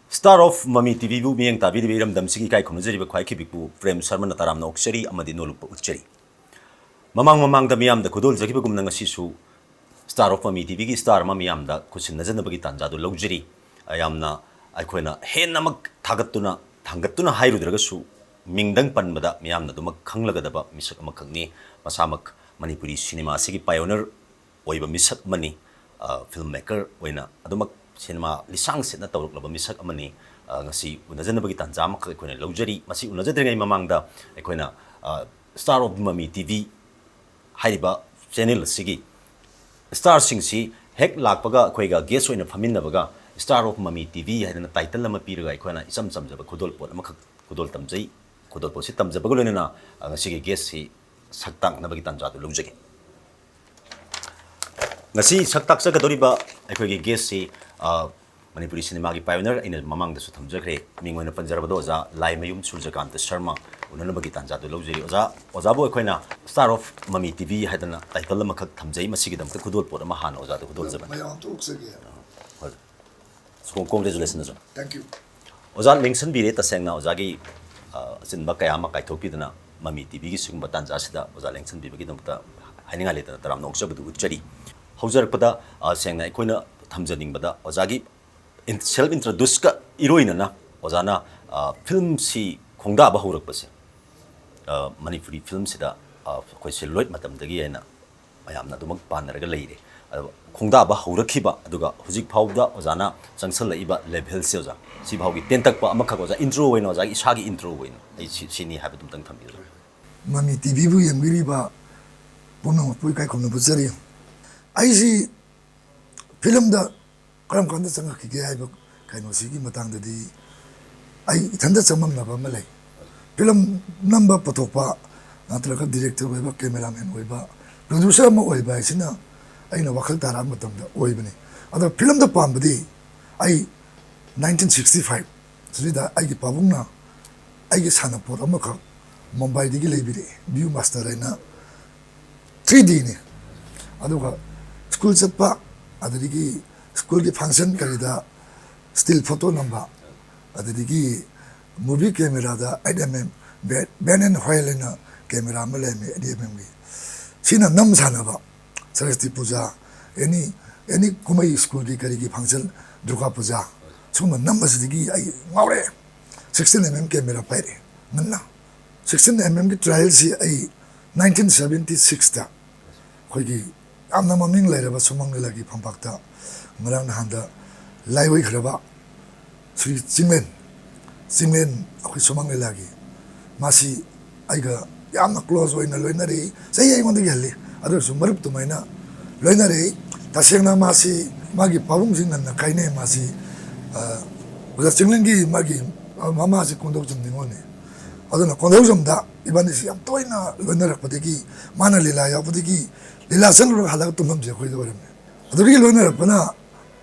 Star of Mami TV bu miyeng tabi di biram damsigi kai khumjari ba khwai khibikbu Prem Sharma na taram na okchari amadi nolupa uchari mamang da miyam da kudol jagi bagum na ngasisu Star of Mami TV gi star ma miyam da kusin najana bagi tanja du luxury ayamna aikoina hen namak thagatuna thangatuna hairudragasu mingdang panbada miyam na dumak khanglagadaba misak amakangni masamak Manipuri cinema sigi pioneer oiba misak mani filmmaker oina adumak cinema lisang sit na tawruk laba misak amani ngasi unajana bagi tanja mak aikoina luxury masi unajadrengai mamangda aikoina Star of Mami TV haiba channel sigi star singsi hek lakpaga khoiga guest oina faminnabaga Star of Mami TV haidana title lama piraga aikoina isam samjaba kudol pot amakak kudol tamjai kudol pot si tamjaba golena ngasi guest si saktak nabagi tanja du lujage ngasi saktak sa kadoriba aikoigi guest si Manipuri cinema gi pioneer ina mamang da su thamjakre mingona panjarabado oza laimayum surjakant sharma unana bagi tanja du lujage oza bo aikoina Star of Mami TV haidana title lama khak thamjai masigi dam ta kudol pot ama han oza du kudol jaban mayam to uksage so congratulations thank you oza lengsan bire ta sengna oza gi sinba kaya ma kai thopi dana Mami TV gi sugum tanja sida oza lengsan bibagi damta haninga le ta taram nok sabdu uchari haujar pada sengna aikoina thamjaning bada oza gi self introduce ka iroina na oza na film si khongda ba horak pase Manipuri film sida koi seloid matam dagi ena mayamna dumak panaraga leire khongda ba horakhiba aduga hujik phawda ozana changsal laiba level se oza si phawgi tentak pa amakha oza intro oina oza isagi intro oina ai sini habi dum tang thambi Mami TV bu yamgiri ba puno pui kai khomna bujari ai si film da karam kanda changa ki ge ai ba kai no sigi matang da di ai thanda chamam na ba malai film number patokpa natraga director oiba cameraman oiba producer ma oiba sina aina wakal tara matam da oibani ada film da pambadi ai 1965 sida ai gi pabungna ai gi sana por amaka Mumbai digi lebire view master aina 3D ne aduga school chapa adigi school ki function karida still photo number adigi movie camera da 8mm Ben and Hoylena camera maleme 8mm gi sina nam sana ba Saraswati puja any kumai school ki karigi function Durga puja suma nam basdigi ai ngawre 16mm camera paire manna 16mm ki trial si ai 1976 ta khoigi amna maming lairaba sumang lagi phampakta marang handa laiwai khraba sri jinglen akhoi sumang lagi masi aiga yamna close oina loinari sei ai mondi gelli adu sumarup tumaina loinari tasengna masi magi pabung jingan kaine masi uza jinglen gi magi mama si kondok jumdingone aduna kondok jumda ibani si am toina loinar padegi mana lila ya padegi lila sanru halak tumam je khoi do rame aduri loinar pana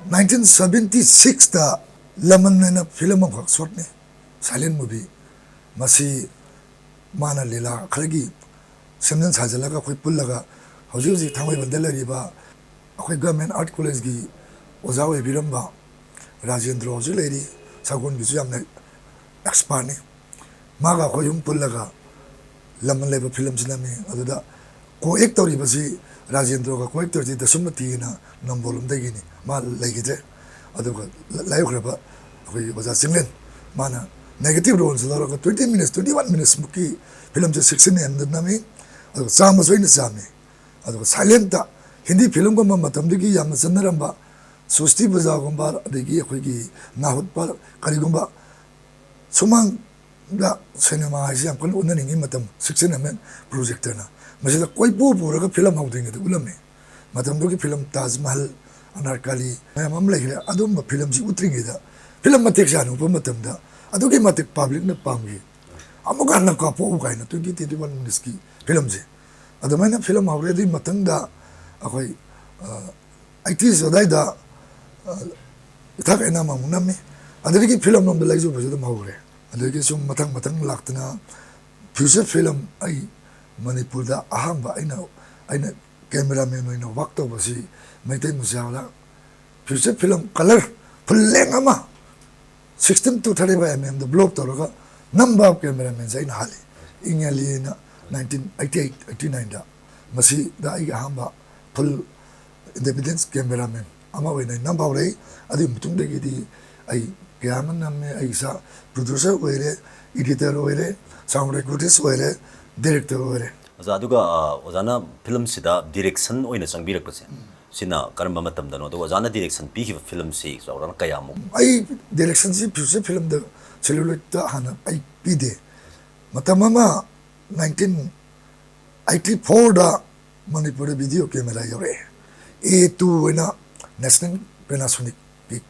1976 ta laman na film of short ne silent movie masi mana lila khalgi semnan sajala ka khoi pullaga hauji hauji thamai bandalari ba akhoi government art college gi ozawe biramba Rajendra hauji leri sagon bisu amna expert ne maga khoyum pullaga laman leba film sinami aduda ko actor ibasi Rajendra ka ko actor ji dasumati na nambolum dagini ma laigide aduga layukhraba khoi baza singlen mana negative roles la 20 minutes 21 minutes muki film je 16 and nami adu sama soina sami adu silent ta hindi film ko matam digi yam sanaramba susti baza gomba digi khoi gi nahut par kari gomba sumang da cinema asia kon unaningi matam 16mm projector na masida koi po pura film hawding de ulame matam do ki film Taj Mahal Anarkali mam lehira adum film si utringi da film matek janu po matam da adu ki matek public na pamgi amuga na ka po ugai na 21 minutes ki film je adu maina film hawre di matang da akoi IT sodai da ithak ena mamunami adu ki film nom da laizo bajada mawre adagi sum matang laktana future film ai Manipur da ahamba aina cameraman oina wakto basi maitai musawla future film color fulleng ama 16 to 35 mm the blow toroga number of cameramen in hali ingali na 1988 89 da masi da ai hamba full independence cameraman ama we na number re adi mutung de di ai gaman namme ai sa producer were editor were sound recordist were director were 자 아두가 오자나 필름시다 디렉션 오이나 장비력거세 시나 까름바 마탐다노 도 오자나 디렉션 비기 필름시 저라나 까야모 ai direction si future film the celluloid da hana ai pide matamama 1984 da manipur video camera yore A2 wena national panasonic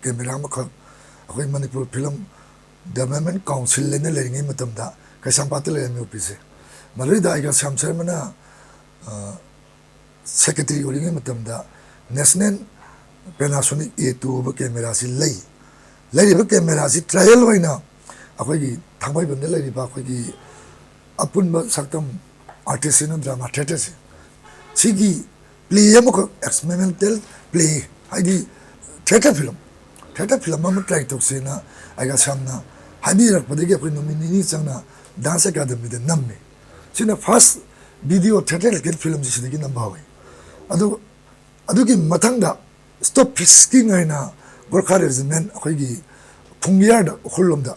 camera ma kha akoi manipur film development council le ne le ngi matamda ka sampatle le mi office malai da ga samsar mana secretary ori ngi matamda national panasonic A2 ba camera si lei ba camera si trial waina akoi gi thangbai bande lei ba akoi gi apun ba saktam artist in drama theater si sigi play amako experimental play haidi theater film ma try to se na aga samna hadi rak padege apni nominee changna dance academy de namme sina first video theater get film ji sidigi nam bawe adugi mathangda stop frisking aina gorkha regiment akhoi pungyar da khullomda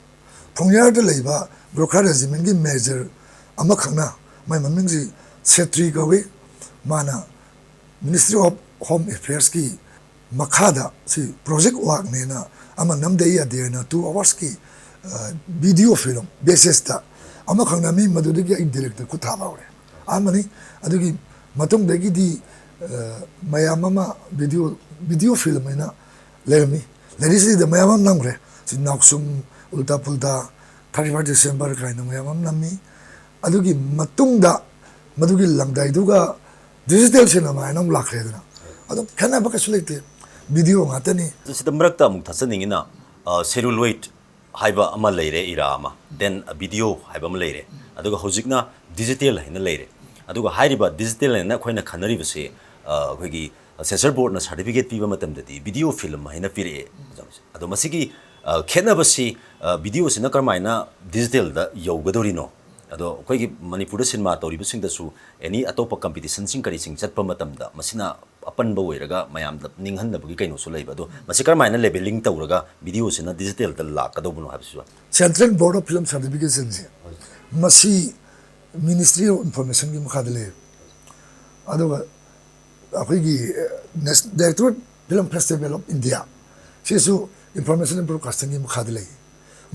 pungyar da leiba gorkha regiment gi major ama khangna mai maming ji setri gawe mana ministry of home affairs ki makhada si project work ne na ama namde ya de na 2 hours ki video film basis ta ama khangna mi madudi ki director ku tha bawe amani adugi matung de gi di mayamama video film ina lermi lerisi de mayamam namre si naksum ulta pulta 31 December kaina mayamam nammi adugi matungda madugi langdai duga digital cinema ina lakre dana adu kana baka sulite video ngatani 시다 머럭다 묵 다서닝이나 세룰로이드 하이바 아마 레이레 이라마 된 비디오 하이바 마 레이레 아두가 호직나 디지털 하이나 레이레 아두가 하이리바 디지털나 코이나 카너리버시 거기 센서 보드나 서티피케이트 피바 마탐데디 비디오 필름 하이나 피레 아두 마시기 켄나버시 비디오시나 그마이나 디지털다 요거도리노 ado koi manipur cinema tori bising da su any atopa competition sing kari sing chat pa matamda masina apan ba oiraga mayam da ninghan da bagi kaino su leiba do masikar maina leveling tawraga video sina digital da la ka do bunu habsu central board of film certification je masi ministry of information gi makhadle adoga akoi gi director film festival of india sisu information and broadcasting gi makhadle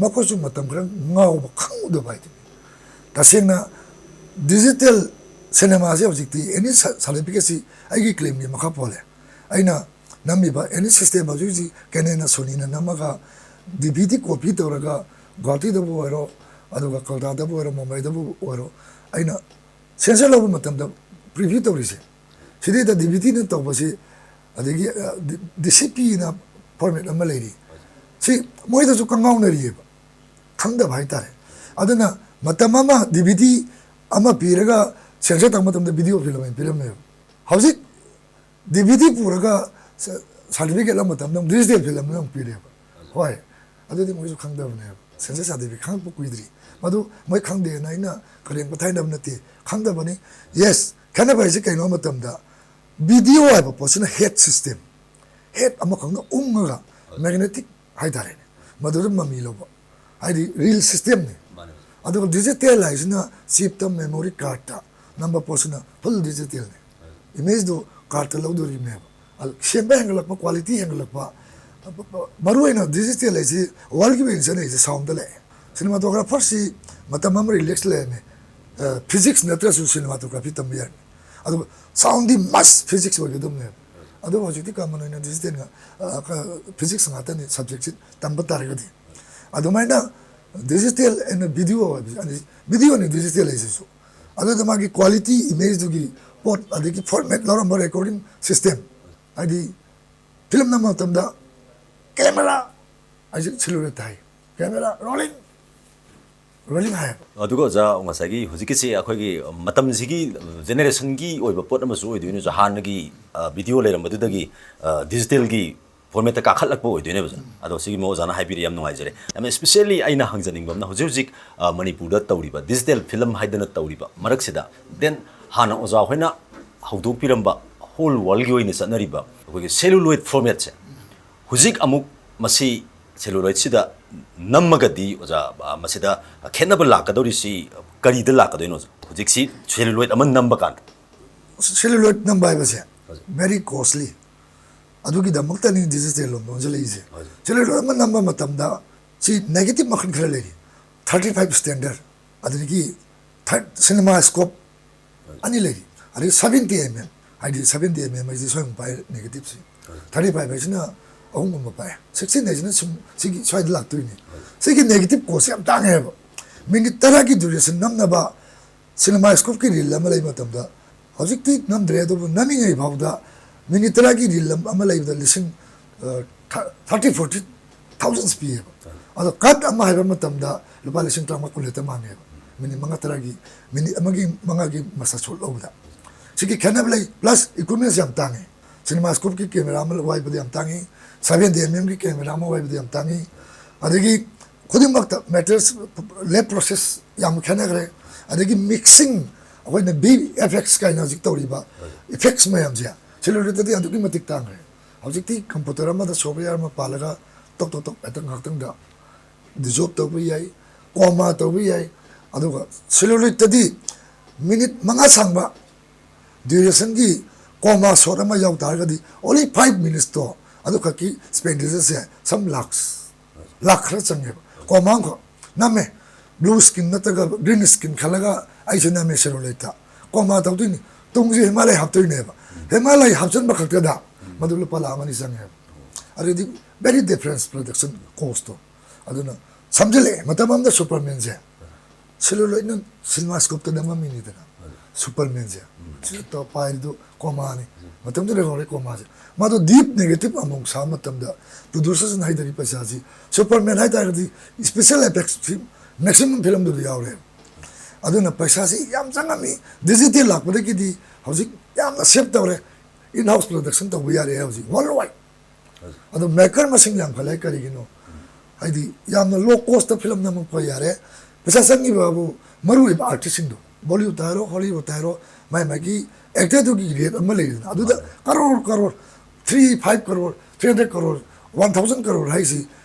makosu matam kran ngau ba khang do bai tasena digital cinema je objecti any certificate ai claim ni makha pole aina nami ba any system ba juji kenena soni na namaga dvd copy toraga gati da bo ero aduga kalda da bo ero mumbai da bo ero aina sensor lo matam da preview torise sidi da dvd na to basi adigi dcp na format amma lady si moi da su kangau na ri ba khangda bhai tare adana matamama dvd ama piraga sensor tang matam da video film me hausi dvd puraga certificate la matam dam digital film na pire hoi adu di moi su khangda bne sensor certificate khang pu kuidri madu moi khangde na ina karen pathai nam nati khangda bani yes kana bai se kaino matam da video ai ba posna head system head ama khangna umga magnetic hai dare madu mami lo ba ai real system ne adu digital is na chip ta memory card ta number posna full digital ne image do card ta lo do ri me al shemba hangla pa quality hangla pa maru ina digital is wal gi ben is sound le cinematographer si matamam relax le me physics na tra su cinematography tam yer adu sound di mass physics wa gedum ne adu ho jiti ka mano ina digital ga physics ngata ni subject tam ba tar ga di adu mai na digital and video and digital is so other the magi quality image to gi pot adiki format lor recording system adi film na matam da camera aji chilure tai camera rolling hai adugo ja ngasagi hujiki si akhoi matam sigi generation gi oiba pot amasu oidu ni hanagi video leram madudagi digital gi ꯐꯣꯔꯃꯦꯠꯇ ꯀꯥꯈꯠꯂꯛꯄ ꯑꯣꯏꯗꯣꯏꯅꯦꯕ ꯑꯗꯣ ꯁꯤꯒꯤ ꯑꯣꯖꯥꯅ ꯍꯥꯏꯕꯤꯔꯦ ꯌꯥꯝ ꯅꯨꯡꯉꯥꯏꯖꯔꯦ ꯌꯥꯝꯅ ꯁ꯭ꯄꯦꯁꯤꯌꯦꯜꯂꯤ ꯑꯩꯅ ꯍꯪꯖꯅꯤꯡꯕ ꯑꯃꯅ ꯍꯧꯖꯤꯛ ꯍꯧꯖꯤꯛ ꯃꯅꯤꯄꯨꯔꯗ ꯇꯧꯔꯤꯕ ꯗꯤꯖꯤꯇꯦꯜ ꯐꯤꯂꯝ ꯍꯥꯏꯗꯅ ꯇꯧꯔꯤꯕ ꯃꯔꯛꯁꯤꯗ ꯗꯦꯟ ꯍꯥꯟꯅ ꯑꯣꯖꯥ ꯍꯣꯏꯅ ꯍꯧꯗꯣꯛꯄꯤꯔꯝꯕ ꯍꯣꯜ ꯋꯥꯔꯜꯒꯤ ꯑꯣꯏꯅ ꯆꯠꯅꯔꯤꯕ ꯑꯩꯈꯣꯏꯒꯤ ꯁꯦꯂꯨꯂꯣꯏꯗ ꯐꯣꯔꯃꯦꯠꯁꯦ ꯍꯧꯖꯤꯛ ꯑꯃꯨꯛ ꯃꯁꯤ ꯁꯦꯂꯨꯂꯣꯏꯗꯁꯤꯗ ꯅꯝꯃꯒꯗꯤ ꯑꯣꯖꯥ ꯃꯁꯤꯗ ꯈꯦꯠꯅꯕ ꯂꯥꯛꯀꯗꯧꯔꯤꯁꯤ ꯀꯔꯤꯗ ꯂꯥꯛꯀꯗꯣꯏꯅꯣ ꯍꯧꯖꯤꯛꯁꯤ ꯁꯦꯂꯨꯂꯣꯏꯗ ꯑꯃ ꯅꯝꯕ ꯀꯥꯟꯗ ꯁꯦꯂꯨꯂꯣꯏꯗ ꯅꯝꯕ ꯍꯥꯏꯕꯁꯦ ꯚꯦꯔꯤ ꯀꯣꯁꯂꯤ ꯑꯗꯨꯒꯤꯗꯃꯛꯇꯅꯤ ꯗꯤꯖꯤꯇꯦꯜ ꯂꯣꯝꯗ ꯑꯣꯟꯁꯤꯜꯂꯛꯏꯁꯦ ꯁꯦꯂꯨꯂꯣꯏꯗ ꯑꯃ ꯅꯝꯕ ꯃꯇꯝꯗ ꯁꯤ ꯅꯦꯒꯦꯇꯤꯞ ꯃꯈꯜ ꯈꯔ ꯂꯩꯔꯤ 35 ꯁ꯭ꯇꯦꯟꯗꯔꯠ ꯑꯗꯨꯗꯒꯤ ꯁꯤꯅꯦꯃꯥ ꯁ꯭ꯀꯣꯞ ꯑꯅꯤ ꯂꯩꯔꯤ ꯑꯗꯒꯤ 70 mm ꯍꯥꯏꯗꯤ 70 mm ꯍꯥꯏꯁꯤ ꯁ꯭ꯋꯥꯏꯒꯨꯝꯕ ꯄꯥꯏ ꯅꯦꯒꯦꯇꯤꯞꯁꯤ 35 ꯍꯥꯏꯁꯤꯅ ꯑꯍꯨꯝꯒꯨꯝꯕ ꯄꯥꯏ 16 ꯍꯥꯏꯁꯤꯅ ꯁꯨꯝ ꯁꯤꯒꯤ ꯁ꯭ꯋꯥꯏꯗ ꯂꯥꯛꯇꯣꯏꯅꯤ ꯁꯤꯒꯤ ꯅꯦꯒꯦꯇꯤꯞ ꯀꯣꯁꯁꯦ ꯌꯥꯝ ꯇꯥꯡꯉꯦꯕ ꯃꯤꯅꯤꯠ 10ꯒꯤ ꯗ꯭ꯌꯨꯔꯦꯁꯟ ꯅꯝꯅꯕ ꯁꯤꯅꯦꯃꯥ ꯁ꯭ꯀꯣꯞꯀꯤ ꯔꯤꯜ ꯑꯃ ꯂꯩꯕ ꯃꯇꯝꯗ ꯍꯧꯖꯤꯛꯇꯤ ꯅꯝꯗ꯭ꯔꯦ ꯑꯗꯨꯕꯨ ꯅꯝꯃꯤꯉꯩ ꯐꯥꯎꯗ ꯃꯤꯅꯤꯠ 10ꯒꯤ ꯔꯤꯜ ꯑꯃ ꯂꯩꯕꯗ ꯂꯤꯁꯤꯡ 30-40,000 ꯄꯤꯌꯦꯕ ꯑꯗꯣ ꯀꯠ ꯑꯃ ꯍꯥꯏꯕ ꯃꯇꯝꯗ ꯂꯨꯄꯥ ꯂꯤꯁꯤꯡ 30 ꯃꯥꯡꯉꯦꯕ ꯃꯤꯅꯤꯠ 5-10ꯒꯤ ꯃꯤꯅꯤꯠ ꯑꯃꯒꯤ 5ꯒꯤ ꯃꯁꯥ ꯁꯣꯠ ꯂꯧꯕꯗ ꯁꯤꯒꯤ ꯈꯦꯠꯅꯕ ꯂꯩ ꯄ꯭ꯂꯁ ꯏꯀ꯭ꯋꯤꯞꯃꯦꯟꯁ ꯌꯥꯝ ꯇꯥꯡꯉꯤ ꯁꯤꯅꯦꯃꯥ ꯁ꯭ꯀꯣꯞꯀꯤ ꯀꯦꯃꯦꯔꯥ ꯑꯃ ꯋꯥꯏꯕꯗ ꯌꯥꯝ ꯇꯥꯡꯉꯤ 70 mmꯒꯤ ꯀꯦꯃꯦꯔꯥ ꯑꯃ ꯋꯥꯏꯕꯗ ꯌꯥꯝ ꯇꯥꯡꯉꯤ ꯑꯗꯒꯤ ꯈꯨꯗꯤꯡꯃꯛꯇ ꯃꯦꯇꯔꯤꯌꯦꯜꯁ ꯂꯦꯞ ꯄ꯭ꯔꯣꯁꯦꯁ ꯌꯥꯝ ꯈꯦꯠꯅꯈ꯭ꯔꯦ ꯑꯗꯒꯤ ꯃꯤꯛꯁꯤꯡ ꯑꯩꯈꯣꯏꯅ VFX ꯀꯥꯏꯅ ꯍꯧꯖꯤꯛ ꯇꯧꯔꯤꯕ ꯏꯐꯦꯛꯁ ꯃꯌꯥꯝꯁꯦ ꯁꯦꯂꯨꯂꯣꯏꯗꯇꯗꯤ ꯑꯗꯨꯛꯀꯤ ꯃꯇꯤꯛ ꯇꯥꯡꯈ꯭ꯔꯦ ꯍꯧꯖꯤꯛꯇꯤ ꯀꯝꯄꯨꯇꯔ ꯑꯃꯗ ꯁꯣꯐꯋꯦꯌꯔ ꯑꯃ ꯄꯥꯜꯂꯒ ꯇꯣꯛ ꯍꯦꯛꯇ ꯉꯥꯏꯍꯥꯛꯇꯪꯗ ꯗꯤꯖꯣꯜꯕ ꯇꯧꯕ ꯌꯥꯏ ꯀꯣꯃꯥ ꯇꯧꯕ ꯌꯥꯏ ꯑꯗꯨꯒ ꯁꯦꯂꯨꯂꯣꯏꯗꯇꯗꯤ ꯃꯤꯅꯤꯠ 5 ꯁꯥꯡꯕ ꯗ꯭ꯌꯨꯔꯦꯁꯟꯒꯤ ꯀꯣꯃꯥ ꯁꯣꯠ ꯑꯃ ꯌꯥꯎ ꯇꯥꯔꯒꯗꯤ ꯑꯣꯟꯂꯤ 5 minutes ꯑꯗꯨ ꯈꯛꯀꯤ ꯁ꯭ꯄꯦꯟꯗꯤꯆꯔꯁꯦ ꯁꯝ ꯂꯥꯛ ꯈꯔ ꯆꯪꯉꯦꯕ ꯀꯣꯃꯥ ꯑꯃꯈꯛ ꯅꯝꯃꯦ ꯕ꯭ꯂꯨ ꯁ꯭ꯀꯤꯟ ꯅꯠꯇ꯭ꯔꯒ ꯒ꯭ꯔꯤꯟ ꯁ꯭ꯀꯤꯟ ꯈꯜꯂꯒ ꯑꯩꯁꯨ ꯅꯝꯃꯦ ꯁꯦꯂꯨꯂꯣꯏꯗꯇ ꯀꯣꯃꯥ ꯇꯧꯗꯣꯏꯅꯤ ꯇꯨꯡꯁꯦ ꯍꯤꯃꯥꯂय ꯍꯥꯞꯇꯣꯏꯅꯦꯕ ꯍꯤꯃꯥꯂय ꯍꯥꯞꯆꯤꯟꯕ ꯈꯛꯇꯗ ꯃꯗꯨ ꯂꯨꯄꯥ 1,00,000 ꯆꯪꯉꯦꯕ ꯑꯗꯨꯗꯤ ꯚꯦꯔꯤ ꯗꯤꯐꯔꯦꯟꯁ ꯄ꯭ꯔꯗꯛꯁꯟ ꯀꯣꯁꯇꯣ ꯑꯗꯨꯅ ꯁꯝꯖꯤꯜꯂꯛꯑꯦ ꯃꯇꯝ ꯑꯃꯗ ꯁꯨꯄꯔꯃꯦꯟꯁꯦ ꯁꯦꯂꯨꯂꯣꯏꯗꯅ ꯁꯤꯅꯦꯃꯥ ꯁ꯭ꯀꯣꯞꯇ ꯅꯝꯃꯝꯃꯤꯅꯤꯗꯅ ꯁꯨꯄꯔꯃꯦꯟꯁꯦ ꯁꯤꯗ ꯄꯥꯏꯔꯤꯗꯣ ꯀꯣꯃꯥꯅꯤ ꯃꯇꯝꯗꯨꯗ ꯂꯩꯍꯧꯔꯦ ꯀꯣꯃꯥꯁꯦ ꯃꯗꯨ ꯗꯤꯞ ꯅꯦꯒꯦꯇꯤꯞ ꯑꯃꯨꯛ ꯁꯥꯕ ꯃꯇꯝꯗ ꯄ꯭ꯔꯣꯗ꯭ꯌꯨꯁꯔꯁꯤꯅ ꯍꯩꯇꯔꯤ ꯄꯩꯁꯥꯁꯤ ꯁꯨꯄꯔꯃꯦꯟ ꯍꯥꯏꯇꯥꯔꯒꯗꯤ ꯏꯁꯄꯦꯁꯦꯜ ꯑꯦꯐꯦꯛꯁ ꯃꯦꯛꯁꯤꯃꯝ ꯐꯤꯂꯝꯗꯨꯗ ꯌꯥꯎꯔꯦ ꯑꯗꯨꯅ ꯄꯩꯁꯥꯁꯤ ꯌꯥꯝ ꯆꯪꯉꯝꯃꯤ ꯗꯤꯖꯤꯇꯦꯜ ꯂꯥꯛꯄꯗꯒꯤꯗꯤ ꯍꯧꯖꯤꯛ ꯌꯥꯝꯅ ꯁꯦꯞ ꯇꯧꯔꯦ ꯏꯟ ꯍꯥꯎꯁ ꯄ꯭ꯔꯗꯛꯁꯟ ꯇꯧꯕ ꯌꯥꯔꯦ ꯍꯧꯖꯤꯛ ꯋꯥꯔꯜ ꯋꯥꯏꯗ ꯑꯗꯣ ꯃꯦꯀꯔ ꯃꯁꯤꯡ ꯌꯥꯝꯈꯠꯂꯦ ꯀꯔꯤꯒꯤꯅꯣ ꯍꯥꯏꯗꯤ ꯌꯥꯝꯅ ꯂꯣ ꯀꯣꯁꯇ ꯐꯤꯂꯝ ꯅꯝꯃꯛꯄ ꯌꯥꯔꯦ ꯄꯩꯁꯥ ꯆꯪꯉꯤꯕꯕꯨ ꯃꯔꯨꯑꯣꯏꯕ ꯑꯥꯔꯇꯤꯁꯁꯤꯡꯗꯣ ꯕꯣꯂꯤꯋꯨꯗ ꯍꯥꯏꯔꯣ ꯍꯣꯂꯤꯋꯨꯗ ꯍꯥꯏꯔோ ꯃꯥꯒꯤ ꯑꯦꯛꯇꯔꯗꯨꯒꯤ ꯔꯦꯠ ꯑꯃ ꯂꯩꯗꯅ ꯑꯗꯨꯗ ꯀꯔꯣꯔ 3-5 crore 300 crore 1,000 crore ꯍꯥꯏꯁꯤ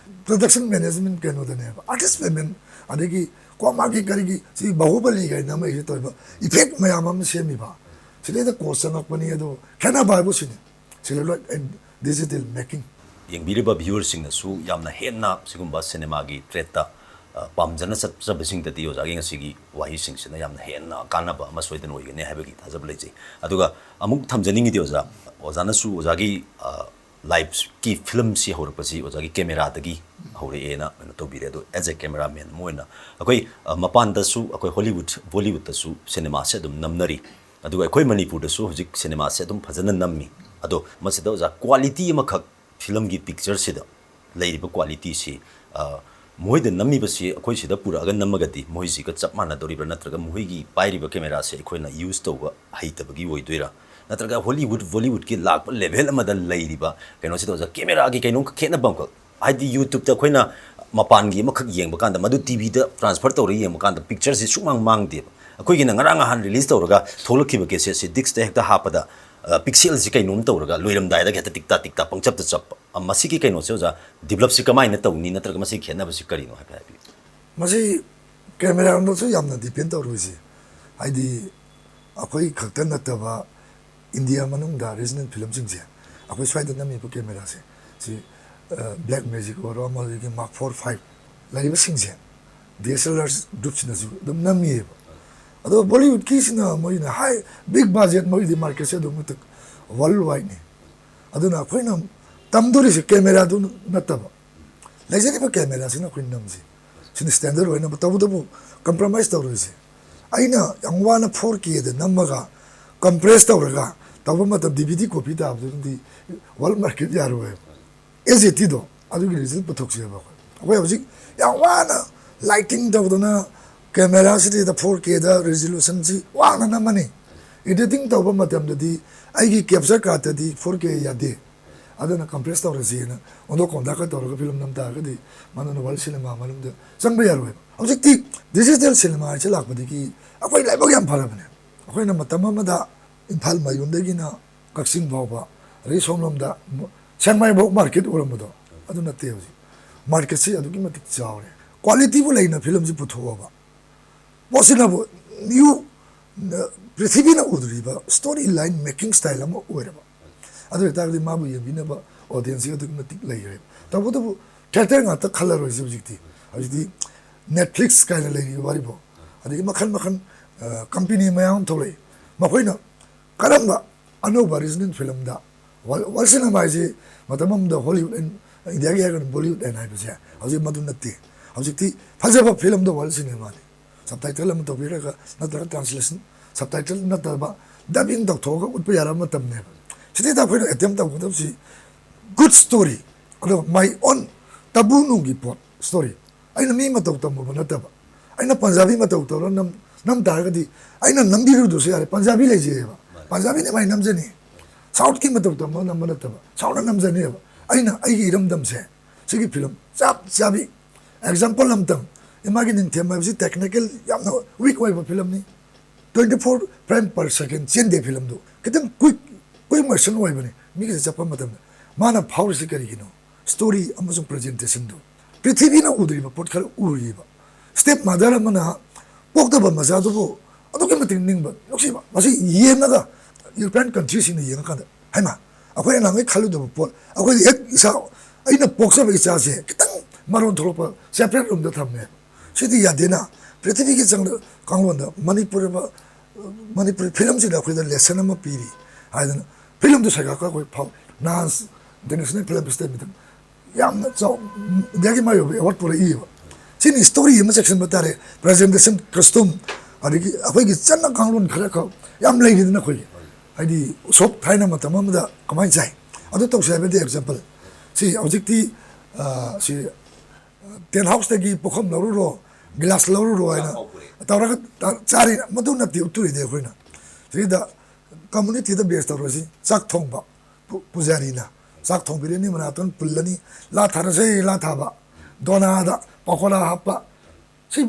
ꯄ꯭ꯔꯗꯛꯁꯟ ꯃꯦꯅꯦꯖꯃꯦꯟ ꯀꯩꯅꯣꯗꯅꯦꯕ ꯑꯥꯔꯇꯤꯁ ꯄꯦꯃꯦꯟ ꯑꯗꯒꯤ ꯀꯣꯃꯥꯒꯤ ꯀꯔꯤꯒꯤ ꯁꯤ ꯕꯥꯍꯨꯕꯂꯤ ꯀꯥꯏꯅ ꯑꯃ ꯑꯩꯁꯤ ꯇꯧꯔꯤꯕ ꯏꯐꯦꯛ ꯃꯌꯥꯝ ꯑꯃ ꯁꯦꯝꯃꯤꯕ ꯁꯤꯗꯩꯗ ꯀꯣꯁ ꯆꯪꯉꯛꯄꯅꯤ ꯑꯗꯨ ꯈꯦꯠꯅꯕ ꯍꯥꯏꯕꯨ ꯁꯤꯅꯤ ꯁꯦꯂꯨꯂꯣꯏꯗ ꯑꯦꯟ ꯗꯤꯖꯤꯇꯦꯜ ꯃꯦꯀꯤꯡ ꯌꯦꯡꯕꯤꯔꯤꯕ ꯚ꯭ꯌꯨꯋꯔꯁꯤꯡꯅꯁꯨ ꯌꯥꯝꯅ ꯍꯦꯟꯅ ꯁꯤꯒꯨꯝꯕ ꯁꯤꯅꯦꯃꯥꯒꯤ ꯇ꯭ꯔꯦꯠꯇ ꯄꯥꯝꯖꯅ ꯆꯠꯆꯕꯁꯤꯡꯗꯗꯤ ꯑꯣꯖꯥꯒꯤ ꯉꯁꯤꯒꯤ ꯋꯥꯍꯩꯁꯤꯡꯁꯤꯅ ꯌꯥꯝꯅ ꯍꯦꯟꯅ ꯀꯥꯟꯅꯕ ꯑꯃ ꯁꯣꯏꯗꯅ ꯑꯣꯏꯒꯅꯤ ꯍꯥꯏꯕꯒꯤ ꯊꯥꯖꯕ ꯂꯩꯖꯩ ꯑꯗꯨꯒ ꯑꯃꯨꯛ ꯊꯝꯖꯅꯤꯡꯉꯤꯗꯤ ꯑꯣꯖꯥꯅꯁꯨ ꯑꯣꯖꯥꯒꯤ ꯂꯥꯏꯐꯀꯤ ꯐꯤꯂꯝꯁꯤ ꯍꯧꯔꯛꯄꯁꯤ ꯑꯣꯖꯥꯒꯤ ꯀꯦꯃꯦꯔꯥꯗꯒꯤ ꯍꯧꯔꯛꯑꯦꯅ ꯀꯩꯅꯣ ꯇꯧꯕꯤꯔꯦ ꯑꯗꯣ ꯑꯦꯖ ꯑꯦ ꯀꯦꯃꯦꯔꯥꯃꯦꯟ ꯑꯃ ꯑꯣꯏꯅ ꯑꯩꯈꯣꯏ ꯃꯄꯥꯟꯗꯁꯨ ꯑꯩꯈꯣꯏ ꯍꯣꯂꯤꯋꯨꯗ ꯕꯣꯂꯤꯋꯨꯗꯇꯁꯨ ꯁꯤꯅꯦꯃꯥꯁꯦ ꯑꯗꯨꯝ ꯅꯝꯅꯔꯤ ꯑꯗꯨꯒ ꯑꯩꯈꯣꯏ ꯃꯅꯤꯄꯨꯔꯗꯁꯨ ꯍꯧꯖꯤꯛ ꯁꯤꯅꯦꯃꯥꯁꯦ ꯑꯗꯨꯝ ꯐꯖꯅ ꯅꯝꯃꯤ ꯑꯗꯣ ꯃꯁꯤꯗ ꯑꯣꯖꯥ ꯀ꯭ꯋꯥꯂꯤꯇꯤ ꯑꯃꯈꯛ ꯐꯤꯂꯝꯒꯤ ꯄꯤꯛꯆꯔꯁꯤꯗ ꯂꯩꯔꯤꯕ ꯀ꯭ꯋꯥꯂꯤꯇꯤꯁꯤ ꯃꯣꯏꯗ ꯅꯝꯃꯤꯕꯁꯤ ꯑꯩꯈꯣꯏ ꯁꯤꯗ ꯄꯨꯔꯛꯑꯒ ꯅꯝꯃꯒꯗꯤ ꯃꯣꯏꯁꯤꯒ ꯆꯞ ꯃꯥꯟꯅꯗꯧꯔꯤꯕ꯭ꯔꯥ ꯅꯠꯇ꯭ꯔꯒ ꯃꯣꯏꯒꯤ ꯄꯥꯏꯔꯤꯕ ꯀꯦꯃꯦꯔꯥꯁꯦ ꯑꯩꯈꯣꯏꯅ ꯌꯨꯁ ꯇꯧꯕ ꯍꯩꯇꯕꯒꯤ ꯑꯣꯏꯗꯣꯏꯔꯥ ꯅꯠꯇ꯭ꯔꯒ ꯍꯣꯂꯤꯋꯨꯗ ꯕꯣꯂꯤꯋꯨꯗꯀꯤ ꯂꯥꯛꯄ ꯂꯦꯚꯦꯜ ꯑꯃꯗ ꯂꯩꯔꯤꯕ ꯀꯩꯅꯣꯁꯤꯗ ꯑꯣꯖꯥ ꯀꯦꯃꯦꯔꯥꯒꯤ ꯀꯩꯅꯣꯝ ꯈꯦꯠꯅꯕ ꯑꯃꯈꯛ ꯍꯥꯏꯗꯤ ꯌꯨꯇ꯭ꯌꯨꯕꯇ ꯑꯩꯈꯣꯏꯅ ꯃꯄꯥꯟꯒꯤ ꯑꯃꯈꯛ ꯌꯦꯡꯕ ꯀꯥꯟꯗ ꯃꯗꯨ ꯇꯤꯚꯤꯗ ꯇ꯭ꯔꯥꯟꯁꯐꯔ ꯇꯧꯔꯒ ꯌꯦꯡꯕ ꯀꯥꯟꯗ ꯄꯤꯛꯆꯔꯁꯤ ꯁꯨꯡꯃꯥꯡ ꯃꯥꯡꯗꯦꯕ ꯑꯩꯈꯣꯏꯒꯤꯅ ꯉꯔꯥꯡ ꯅꯍꯥꯟ ꯔꯤꯂꯤꯁ ꯇꯧꯔꯒ ꯊꯣꯛꯂꯛꯈꯤꯕ ꯀꯦꯁꯦꯠꯁꯤ ꯗꯤꯛꯁꯇ ꯍꯦꯛꯇ ꯍꯥꯞꯄꯗ ꯄꯤꯛꯁꯦꯜꯁꯤ ꯀꯩꯅꯣꯝ ꯇꯧꯔꯒ ꯂꯣꯏꯔꯝꯗꯥꯏꯗ ꯍꯦꯛꯇ ꯇꯤꯛꯇꯥ ꯄꯪꯆꯞꯇ ꯆꯞꯄ ꯃꯁꯤꯒꯤ ꯀꯩꯅꯣꯁꯦ ꯑꯣꯖꯥ ꯗꯤꯕꯂꯞꯁꯤ ꯀꯃꯥꯏꯅ ꯇꯧꯅꯤ ꯅꯠꯇ꯭ꯔꯒ ꯃꯁꯤꯒꯤ ꯈꯦꯠꯅꯕꯁꯤ ꯀꯔꯤꯅꯣ ꯍꯥꯏꯕꯤꯌꯨ ꯃꯁꯤ ꯀꯦꯃꯦꯔꯥꯗꯁꯨ ꯌꯥꯝꯅ ꯗꯤꯄꯦꯟ ꯇꯧꯔꯣꯏꯁꯤ ꯍꯥꯏꯗꯤ ꯑꯩꯈꯣꯏ ꯈꯛꯇ ꯅꯠꯇꯕ ꯏꯟꯗꯤꯌꯥ ꯃꯅꯨꯡꯗ ꯔꯤꯖꯅꯦꯜ ꯐꯤꯂꯝꯁꯤꯡꯁꯦ ꯑꯩꯈꯣꯏ ꯁ꯭ꯋꯥꯏꯗ ꯅꯝꯃꯤꯕ ꯀꯦꯃꯦꯔꯥꯁꯦ ꯁꯤ ꯕ꯭ꯂꯦꯛ ꯃꯦꯖꯤꯛ ꯑꯣꯏꯔꯣ ꯑꯃꯗꯒꯤ ꯃꯥꯔꯛ 4-5 ꯂꯩꯔꯤꯕꯁꯤꯡꯁꯦ DSLR ꯒ꯭ꯔꯨꯞꯁꯤꯅꯁꯨ ꯑꯗꯨꯝ ꯅꯝꯃꯤꯑꯕ ꯑꯗꯣ ꯕꯣꯂꯤꯋꯨꯗꯀꯤꯁꯤꯅ ꯃꯣꯏꯅ ꯍꯥꯏ ꯕꯤꯛ ꯕꯥꯖꯦꯠ ꯃꯣꯏꯗꯤ ꯃꯥꯔꯀꯦꯠꯁꯦ ꯑꯗꯨꯃꯛꯇ ꯋꯥꯔꯜ ꯋꯥꯏꯗꯅꯤ ꯑꯗꯨꯅ ꯑꯩꯈꯣꯏꯅ ꯇꯝꯗꯣꯔꯤꯁꯦ ꯀꯦꯃꯦꯔꯥꯗꯨ ꯅꯠꯇꯕ ꯂꯩꯖꯔꯤꯕ ꯀꯦꯃꯦꯔꯥꯁꯤꯅ ꯑꯩꯈꯣꯏ ꯅꯝꯁꯤ ꯁꯤꯅ ꯁ꯭ꯇꯦꯟꯗꯔꯠ ꯑꯣꯏꯅꯕ ꯇꯧꯕꯇꯕꯨ ꯀꯝꯄ꯭ꯔꯣꯃꯥꯏꯁ ꯇꯧꯔꯣꯏꯁꯦ ꯑꯩꯅ ꯌꯥꯝ ꯋꯥꯅ 4Kꯗ ꯅꯝꯃꯒ ꯀꯝꯄ꯭ꯔꯦꯁ ꯇꯧꯔꯒ ꯇꯧꯕ ꯃꯇꯝ DVD ꯀꯣꯄꯤ ꯇꯥꯕꯗꯨꯗꯤ ꯋꯥꯔꯜ ꯃꯥꯔꯀꯦꯠ ꯌꯥꯔꯣꯏꯕ SATꯗꯣ ꯑꯗꯨꯒꯤ ꯔꯤꯖꯜ ꯄꯨꯊꯣꯛꯁꯦꯕ ꯑꯩꯈꯣꯏ ꯍꯧꯖꯤꯛ ꯌꯥꯝ ꯋꯥꯅ ꯂꯥꯏꯇꯤꯡ ꯇꯧꯗꯅ ꯀꯦꯃꯦꯔꯥꯁꯤꯗ 4Kꯗ ꯔꯤꯖꯣꯂꯨꯁꯟꯁꯤ ꯋꯥꯡꯅ ꯅꯝꯃꯅꯤ ꯏꯗꯤꯇꯤꯡ ꯇꯧꯕ ꯃꯇꯝꯗꯗꯤ ꯑꯩꯒꯤ ꯀꯦꯞꯆꯔ ꯀꯥꯔꯠꯇꯗꯤ 4K ꯌꯥꯗꯦ aduna compress tawrasi na ondo konda ka tawra film nam ta ka di manana wal cinema manum da changba yaroi objecti digital cinema chalak badiki akoi lai bag yam phara bane akoi na matam ma da imphal mayun da gi na kaksing bawba ri somlom da changmai bo market uram do aduna te hoji market si adu ki matik chawre quality bu laina film ji putho ba posina bo new prithvi na udri ba story line making style am ore ba adu ta di mabu ye bina ba audience adu ki matik lai re ta bo to theater nga ta khalar hoji objecti ajdi netflix kind of lai wari bo adu makhan makhan company mayam thole makoina karamba anova reason film da wal cinema ji matamam da hollywood and india ge ga bollywood and ai bja hauji madun natte hauji ti phajaba film da wal cinema ni subtitle am to bi ga na da translation subtitle na da ba dubbing da thoga utpa yara matam ne sidi da khoi attempt da gudam si good story ado my own tabu nu gi pot story aina mi ma to tam ba na ta ba aina punjabi ma to to nam da ga di aina nambiru do se yare punjabi le je ba punjabi ne mai nam je ni South ki matab tam nam na ta ba South nam je ni ba aina ai gi ram dam se sigi film chap chabi example lam tam imagine in them is technical yam no week way film ni 24 frame per second chen de film do kitam quick motion way bane mi ge chapa matam mana power se kari gino story amazon presentation do prithvi na udri ba pot khar uri ba step mother mana pok da ba maza do adu ke mating ning ba yoksi ba masi yen na da European countries in the young kind of Hima. Akwai na ngai khalu do pot. Akwai ek isa aina poksa ba isa se kitang maron tholopa separate room da thamme. Sidi ya dena prithvi ki chang kanglon da Manipur film si da khoi da lesson ma piri. Aidan film do saga ka koi phau nas international film system mit. Yam na so yagi mayo what pura i. Sini story ma section batare presentation costume adigi akwai ki channa kanglon khara ka yam lai na khoi. Adi sop thaina matamam da kamai jai adu to se be example si objecti si ten house ta gi pokham laru ro glass laru ro aina tawra chari madu na ti uturi de khoina si da community da base tawra si sak thong ba pujari na sak thong bi ni mana ton pullani la thara se la thaba dona da pakora hapa si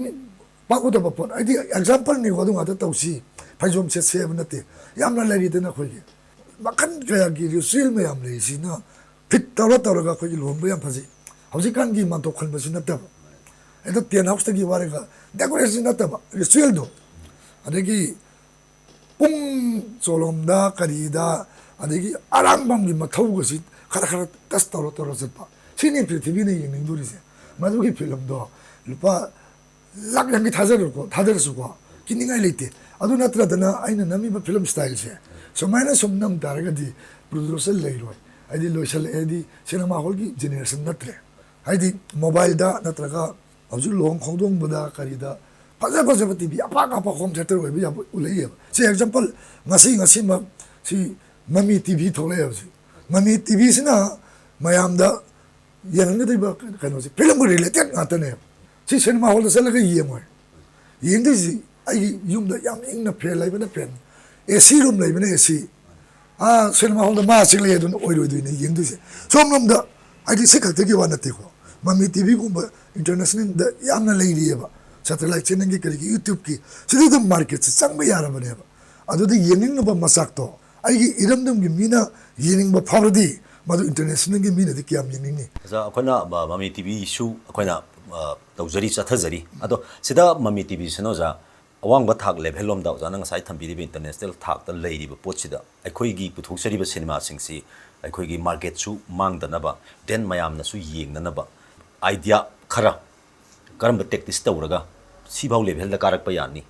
paku da pon adi example ni wadu ngata tawsi phajom se se nate yamna lari de na khoi makan kaya gi sil me yam le si na fit tawra tawra ga khoi lom yam phaji hauji kan gi man to khol basin na ta edo ten house ta gi ware ga decoration na ta ba sil do adegi pung solom da kari da adegi arang bam gi mathau ga si khara khara tas tawra tawra se pa sini prithvi ne ning duri se madu gi film do lupa lak yang gi thajar su ko kiningai leite adu natra dana aina nami ba film style se so maina somnam darga di producer leiroi adi loisal edi cinema hall gi generation natre adi mobile da natra ga aju long khongdong bada kari da paja tv apa apa home theater we bi ulei se example ngasi ma si mami tv thole si mami tv sina mayam da yang ne ba kano si film related ngata ne si cinema hall da sala ga yemoi yindi si ai yum da yam ing na phel lai bana pen AC room lai bana AC cinema hall da ma sing lai dun oi do ni yeng du se somnom da ai di sikak te ki wa na te ko mami tv ko ba international da yam na lai ri ba satellite channel ki kari youtube ki sidi da market sang ba yara bane ba adu da yeng ba masak to ai gi iram dum gi mina yeng ba phawdi madu international gi mina de kyam yeng ni za akhona mami tv su akhona tawjari chathajari ado sida mami tv sino za awangba thak level lom da jana ngasai thambiri be international thak ta leiri ba pochida aikhoi gi puthok ba cinema singsi aikhoi gi market su mangdana ba den mayam na su yengna ba idea khara karamba tactics tawraga sibaw level da karak pa yani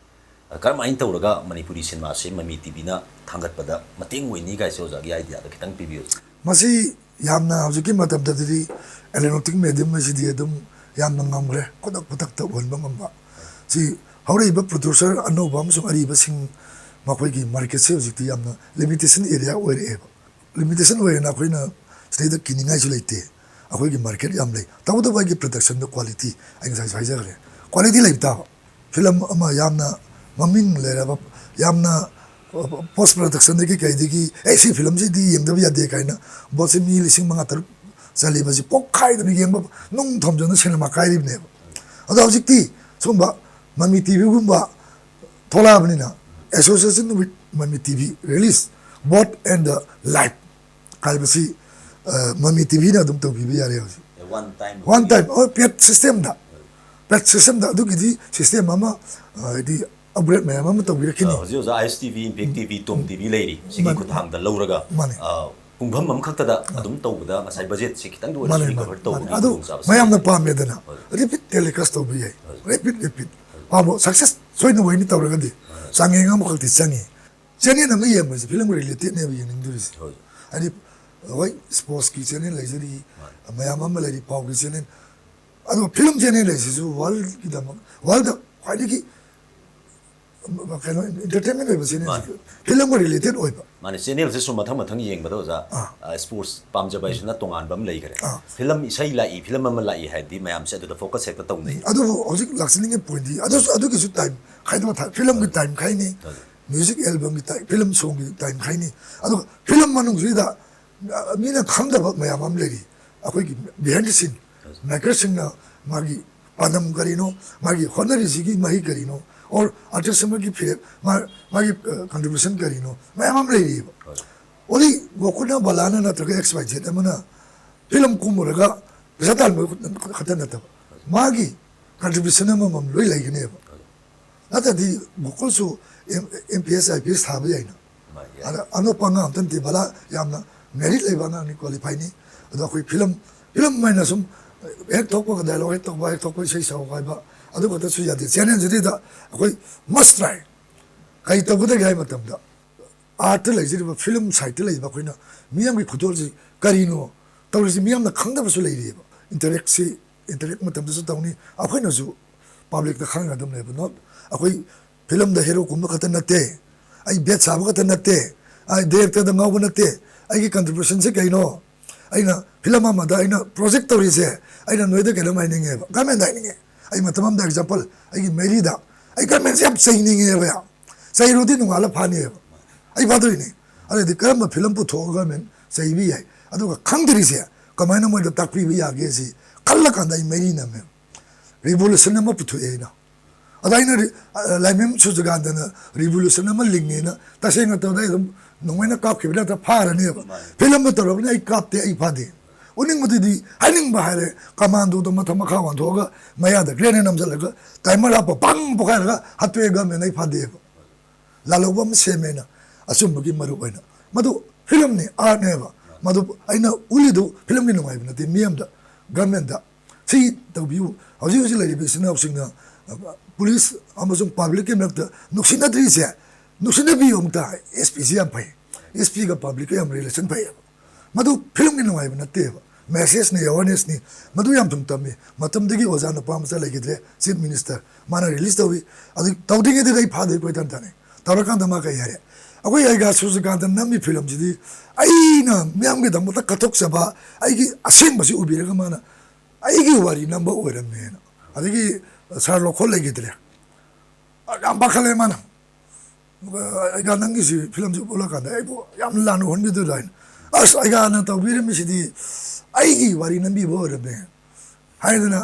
karma in tawraga manipuri cinema se mami tv na thangat pada mating weni ga so jagi idea da kitang pibio masi yamna hauji matam da di electronic medium masi di adum yamna ngamre kodak putak ta won bangamba si haurai ba producer anova amsung ari ba sing makhoi gi market se hauji yamna limitation area ore limitation ore na khoina stay da kininga ju leite akhoi gi market yam lei taw da ba gi production da quality ang sai sai quality lei ta film ama yamna maming le ra yamna post production dagi kai dagi ऐसी film ji di yeng dabi ade kai na boss mi lising manga tar sali ba ji pok khai da yeng ba nung thom jona cinema kai ri ne ado hojik ti sumba mami tv gumba thola bani na association with mami tv release both and the live kai ba si mami tv na dum to bi ya re one time oh pet system da du gi system mama di upgrade me mama to bi rakini hojik za ISTV Impact TV Tom TV leiri sigi ku thang da lauraga pungpham am khakta da adum tawda ngasai budget si kitang du ri cover to adu mayam na pam me dana repeat telecast to bi repeat pabo success soi no ni tawraga di sange ngam khakti sangi channel na me yem film related ne bi ning du ri adi wai sports ki channel lai jari mayam am lai paw ki channel adu film channel lai su world ki da world da khwai ki entertainment oi basi ne film related oi ba mane channel se sum mathang mathang yeng bado za sports pam ja bai sna tongan bam lei kare film isai lai film am lai ha di mayam se da focus sekta tong nei adu hojik laksning point di adu ki su time khai da film ki time khai ni music album ki time film song ki time khai ni adu film manung ji da mina kham da mayam am lei akoi ki behind the scene maker sing na magi padam karino magi honor ji ki mahi karino और artist की फिर मागी contribution करी no मैं हम रही ओली गोकुना बलाना ना तो एक्स वाई जेड मना फिल्म कुमुरगा जताल में खतन न तब मागी कंट्रीब्यूशन में हम लोई लाइक ने आता दी गोकुल सु एमपीएस आईपीएस था भी आइना अनो पंगा हम तंती बला यामना मेरिट लेबाना नि क्वालिफाई नि अदो कोई फिल्म में ना सुम एक टॉप को डायलॉग एक टॉप को सही साव गाइबा अदो को तो सुजाते चैनल जदी दा कोई मस्ट ट्राई कई तो गुदे गाय मतम दा आर्ट ले जरी फिल्म साइट ले बा कोइना मियाम की खुदोल जी करिनो तौरसी मियाम ना खंगदा बसु ले रि इंटरेक्ट मतम दसु तौनी अखोइना जु पब्लिक दा खंगा दम ले नॉट अखोइ फिल्म दा हीरो कुम खत नते आई बेट साब खत नते आई डायरेक्टर दा ngau नते आई की कंट्रीब्यूशन से कइनो आइना फिल्म मा दा आइना प्रोजेक्ट तौरी से आइना नोइदा केला माइनिंग गमेन दाइनिंग आई मतलब दा एग्जांपल आई मेरी दा आई गमेन से अब सही नहीं है भैया सही रोटी नुगाला फानी है आई बादरी नहीं अरे दी करम फिल्म पु थो गमेन सही भी है अदुगा खंगदरी से कमाइना मोय दा ताकपी भी आगे से कल्ला कांदा आई मेरी ना में रिवोल्यूशन में पुथु एना अदाइना लाइमेम सुजगांदना रिवोल्यूशन में लिंगे ना तसेंगा तो दा नोंगैना काप केबना ता फारने फिल्म में तो रबने आई कापते आई फादे उनिंग मदि हाइनिंग बाहरे कमांडो तो मथ मखा वांथोगा मया द ग्रेन नम जलगा टाइमर अप पंग बखारगा हत्वे ग में नै फादे लालोबम सेमेना असुम बगी मरु ओइना मदु फिल्म ने आर्ट ने मदु आइना उलिदु फिल्म नि नुगाइ बना ते मियम द गवर्नमेंट द सी तबिउ हजि हजि लरि बिसना अपसिंग पुलिस अमसुम पब्लिक के नक नुक्सिना द्रिसे नुक्सिना बि उमता एसपीसी am pai SP ga public am relation pai मधु फिल्म की नुआई बनते हैं मैसेज नहीं अवेयरनेस नहीं मधु याम तुम तब में मतम दगी ओजान पाम से लगे थे चीफ मिनिस्टर माना रिलीज तो हुई अभी तौदिंगे थे फादे कोई तंता नहीं तौर का दमा कही है अकोई आएगा सुजुकांत नमी फिल्म जी आई ना म्याम के दम तक कथक सभा आई की असेंग बसी उबीर का माना आई की वारी नंबर ओरम में ना अभी की सार लोग खोल लगे थे हम बाखले माना आएगा नंगी सी फिल्म जो बोला कहता है वो याम लानो होने तो लाइन अस आइगा ना तो वीर में सिद्धि आइगी वारी नंबी वो रबे हाय ना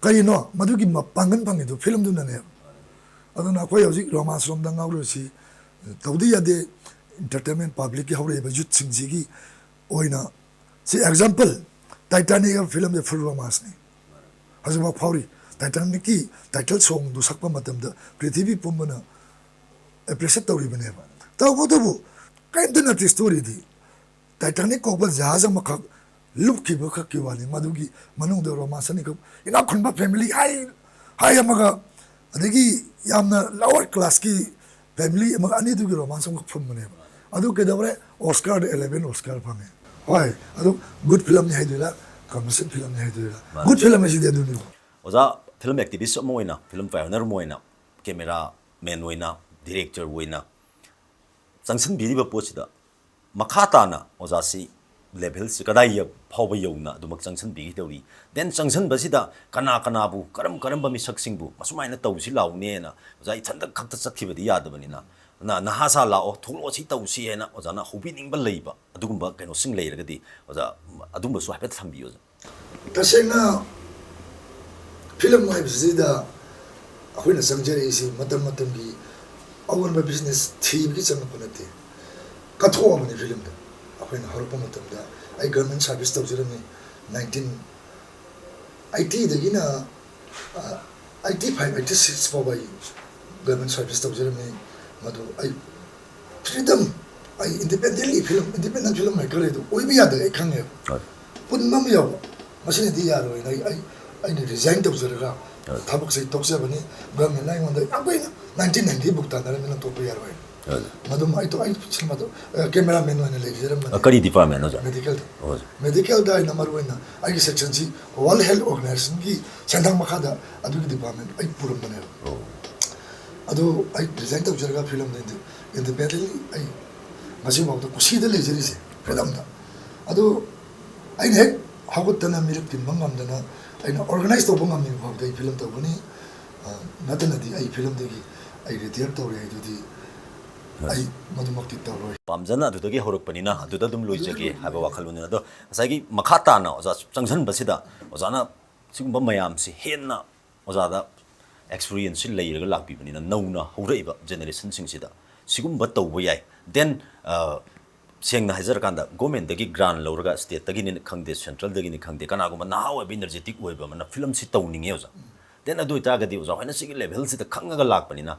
कहीं नो मधु की पंगन पंगे तो फिल्म तो नहीं है अदो ना कोई हजी रोमांस रोम दंगा उड़ो सी तौदी यादे एंटरटेनमेंट पब्लिक की हवरे बजुत सिंह जी की ओई ना सी एग्जांपल टाइटैनिक फिल्म में फुल रोमांस नहीं हजी वो फाउरी टाइटैनिक की टाइटल सॉन्ग दो सकपा मतलब द पृथ्वी पुम्बना एप्रिशिएट तौरी बने तो वो कहीं तो नती स्टोरी थी टाइटैनिक को बस जहाज में खक लुक की बखक की वाली मधुगी मनुंग दो रोमांस नहीं कब इना खुनबा फैमिली हाय मगा अदगी यामना लोअर क्लास की फैमिली मगा अनी दुगी रोमांस में फुम बने अदु के दबरे ऑस्कर 11 ऑस्कर पाने हाय अदु गुड फिल्म नहीं है दिला कमर्शियल फिल्म नहीं है दिला गुड फिल्म है सिदे दुनी ओजा फिल्म एक्टिविस्ट मोइना फिल्म पायनर मोइना कैमरा मैन मोइना डायरेक्टर मोइना संसन बिरिबा पोचिदा मखाताना ओजासी लेवल से कदाई फाव यौना दुमक जंक्शन बिगी तौरी देन जंक्शन बसिदा कना कनाबु करम करम बमि सक्सिंगबु मसुमाइना तौसी लाउनेना ओजा इथंद खक्त चथिबदि यादबनिना ꯅꯍꯥꯁꯥ ꯂꯥꯛꯑꯣ ꯊꯣꯛꯂꯛꯑꯣ ꯁꯤ ꯇꯧꯁꯤ ꯍꯥꯏꯅ ꯑꯣꯖꯥꯅ ꯍꯧꯕꯤꯅꯤꯡꯕ ꯂꯩꯕ ꯑꯗꯨꯒꯨꯝꯕ ꯀꯩꯅꯣꯁꯤꯡ ꯂꯩꯔꯒꯗꯤ ꯑꯣꯖꯥ ꯑꯗꯨꯝꯕꯁꯨ ꯍꯥꯏꯐꯦꯠ ꯊꯝꯕꯤꯌꯨ ꯑꯣꯖꯥ. ꯇꯁꯦꯡꯅ ꯐꯤꯂꯝ ꯍꯥꯏꯕꯁꯤꯗ ꯑꯩꯈꯣꯏꯅ ꯆꯪꯖꯔꯛꯏꯁꯤ ꯃꯇꯝ ꯃꯇꯝꯒꯤ ꯑꯑꯣꯟꯕ ꯕꯤꯖꯤꯅꯦꯁ ꯊꯤꯕꯒꯤ ꯆꯪꯉꯛꯄ ꯅꯠꯇꯦ ꯀꯠꯊꯣꯛꯑꯕꯅꯤ ꯐꯤꯂꯝꯗ ꯑꯩꯈꯣꯏꯅ ꯍꯧꯔꯛꯄ ꯃꯇꯝꯗ ꯑꯩ ꯒꯚꯔꯟꯃꯦꯟꯠ ꯁꯥꯔꯚꯤꯁ ꯇꯧꯖꯔꯝꯃꯤ 1980 85 86 ꯐꯥꯎꯕ ꯑꯩ ꯒꯚꯔꯟꯃꯦꯟꯠ ꯁꯥꯔꯚꯤꯁ ꯇꯧꯖꯔꯝꯃꯤ ꯃꯗꯨ ꯑꯩ ꯐ꯭रीडम ꯑꯩ ꯏꯟꯗꯤꯄꯦꯟꯗꯦꯟ ꯐꯤꯂꯝ ꯃꯦꯀꯔ ꯍꯥꯏꯗꯣ ꯑꯣꯏꯕ ꯌꯥꯗꯦ ꯑꯩ ꯈꯪꯉꯦꯕ ꯄꯨꯟꯕ ꯑꯃ ꯌꯥꯎꯕ ꯃꯁꯤꯅꯗꯤ ꯌꯥꯔꯣꯏꯅ ꯑꯩꯅ ꯔꯤꯖꯥꯏꯟ ꯇꯧꯖꯔꯒ ꯊꯕꯛꯁꯦ ꯇꯣꯛꯆꯕꯅꯤ ꯒꯚꯔꯟꯃꯦꯟꯠꯅ ꯑꯩꯉꯣꯟꯗ ꯌꯥꯝ ꯀꯨꯏꯅ 1990 ꯐꯥꯎ ꯇꯥꯟꯅꯔꯝꯃꯤꯅ ꯇꯣꯛꯄ ꯌꯥꯔꯣꯏ ꯃꯗꯨꯝ ꯑꯩ ꯁꯤꯅꯦꯃꯥꯗꯣ ꯀꯦꯃꯦꯔꯥꯃꯦꯟ ꯑꯣꯏꯅ ꯂꯩꯖꯔꯝꯕꯅꯤ ꯀꯔꯤ ꯗꯤꯄꯥꯔꯠꯃꯦꯟ ꯑꯣꯖꯥ ꯃꯦꯗꯤꯀꯦꯜꯗ ꯑꯩꯅ ꯃꯔꯨꯑꯣꯏꯅ ꯑꯩꯒꯤ ꯁꯦꯛꯁꯟꯁꯤ ꯋꯥꯔꯜ ꯍꯦꯜꯊ ꯑꯣꯔꯒꯅꯥꯏꯖꯦꯁꯟꯒꯤ ꯁꯦꯟꯊꯪ ꯃꯈꯥꯗ ꯑꯗꯨꯒꯤ ꯗꯤꯄꯥꯔꯠꯃꯦꯟ ꯑꯩ ꯄꯨꯔꯝꯕꯅꯦꯕ ꯑꯗꯨ ꯑꯩ ꯔꯤꯖꯥꯏꯟ ꯇꯧꯖꯔꯒ ꯐꯤꯂꯝꯗ ꯏꯟꯗꯤꯄꯦꯟꯗꯦꯟꯂꯤ ꯑꯩ ꯉꯁꯤꯐꯥꯎꯗ ꯀꯨꯁꯤꯗ ꯂꯩꯖꯔꯤꯁꯦ ꯐ꯭रीडꯝꯗ ꯑꯗꯨ ꯑꯩꯅ ꯍꯦꯛ ꯍꯧꯒꯠꯇꯅ ꯃꯤꯔꯛ ꯇꯤꯟꯕ ꯉꯝꯗꯅ ꯑꯩꯅ ꯑꯣꯔꯒꯅꯥꯏꯖ ꯇꯧꯕ ꯉꯝꯃꯤꯕ ꯐꯥꯎꯗ ꯑꯩ ꯐꯤꯂꯝ ꯇꯧꯒꯅꯤ ꯅꯠꯇꯅꯗꯤ ꯑꯩ ꯐꯤꯂꯝꯗꯒꯤ ꯑꯩ ꯔꯤꯇꯤꯌꯔ ꯇꯧꯔꯦ ꯑꯗꯨꯗꯤ ꯑꯩ ꯃꯗꯨꯃꯛꯇꯤ ꯇꯧꯔꯣꯏ. ꯄꯥꯝꯖꯅ ꯑꯗꯨꯗꯒꯤ ꯍꯧꯔꯛꯄꯅꯤꯅ ꯑꯗꯨꯗ ꯑꯗꯨꯝ ꯂꯣꯏꯖꯒꯦ ꯍꯥꯏꯕ ꯋꯥꯈꯜꯂꯣꯟꯅꯤ ꯑꯗꯣ ꯉꯁꯥꯏꯒꯤ ꯃꯈꯥ ꯇꯥꯅ ꯑꯣꯖꯥ ꯆꯪꯁꯤꯟꯕꯁꯤꯗ ꯑꯣꯖꯥꯅ ꯁꯤꯒꯨꯝꯕ ꯃꯌꯥꯝꯁꯤ ꯍꯦꯟꯅ ꯑꯣꯖꯥꯗ ꯑꯦꯛꯁꯄꯤꯔꯤꯌꯦꯟꯁꯁꯤ ꯂꯩꯔꯒ ꯂꯥꯛꯄꯤꯕꯅꯤꯅ ꯅꯧꯅ ꯍꯧꯔꯛꯏꯕ ꯖꯦꯅꯦꯔꯦꯁꯟꯁꯤꯡꯁꯤda ꯁꯤꯒꯨꯝꯕ ꯇꯧꯕ ꯌꯥꯏ ꯗꯦꯟ ꯁꯦꯡꯅ ꯍꯥꯏꯖꯔꯀꯥꯟꯗ ꯒꯣꯔꯃꯦꯟꯠꯗꯒꯤ ꯒ꯭ꯔꯥꯟ ꯂꯧꯔꯒ ꯁ꯭ꯇꯦꯠꯇꯒꯤꯅꯤ ꯈꯪꯗꯦ ꯁꯦꯟꯇ꯭ꯔꯦꯜꯗꯒꯤꯅꯤ ꯈꯪꯗꯦ ꯀꯅꯥꯒꯨꯝꯕ ꯅꯍꯥ ꯑꯣꯏꯕ ꯏꯅꯔꯖꯦꯇꯤꯛ ꯑꯣꯏꯕ ꯑꯃꯅ ꯐꯤꯂꯝꯁꯤ ꯇꯧꯅꯤꯡꯉꯦ ꯑꯣꯖꯥ ꯗꯦꯟ ꯑꯗꯨ ꯑꯣꯏꯇꯥꯔꯒꯗꯤ ꯑꯣꯖꯥ ꯍꯣꯏꯅ ꯁꯤꯒꯤ ꯂꯦꯚꯦꯜꯁꯤꯗ ꯈꯪꯉꯒ ꯂꯥꯛꯄꯅꯤꯅ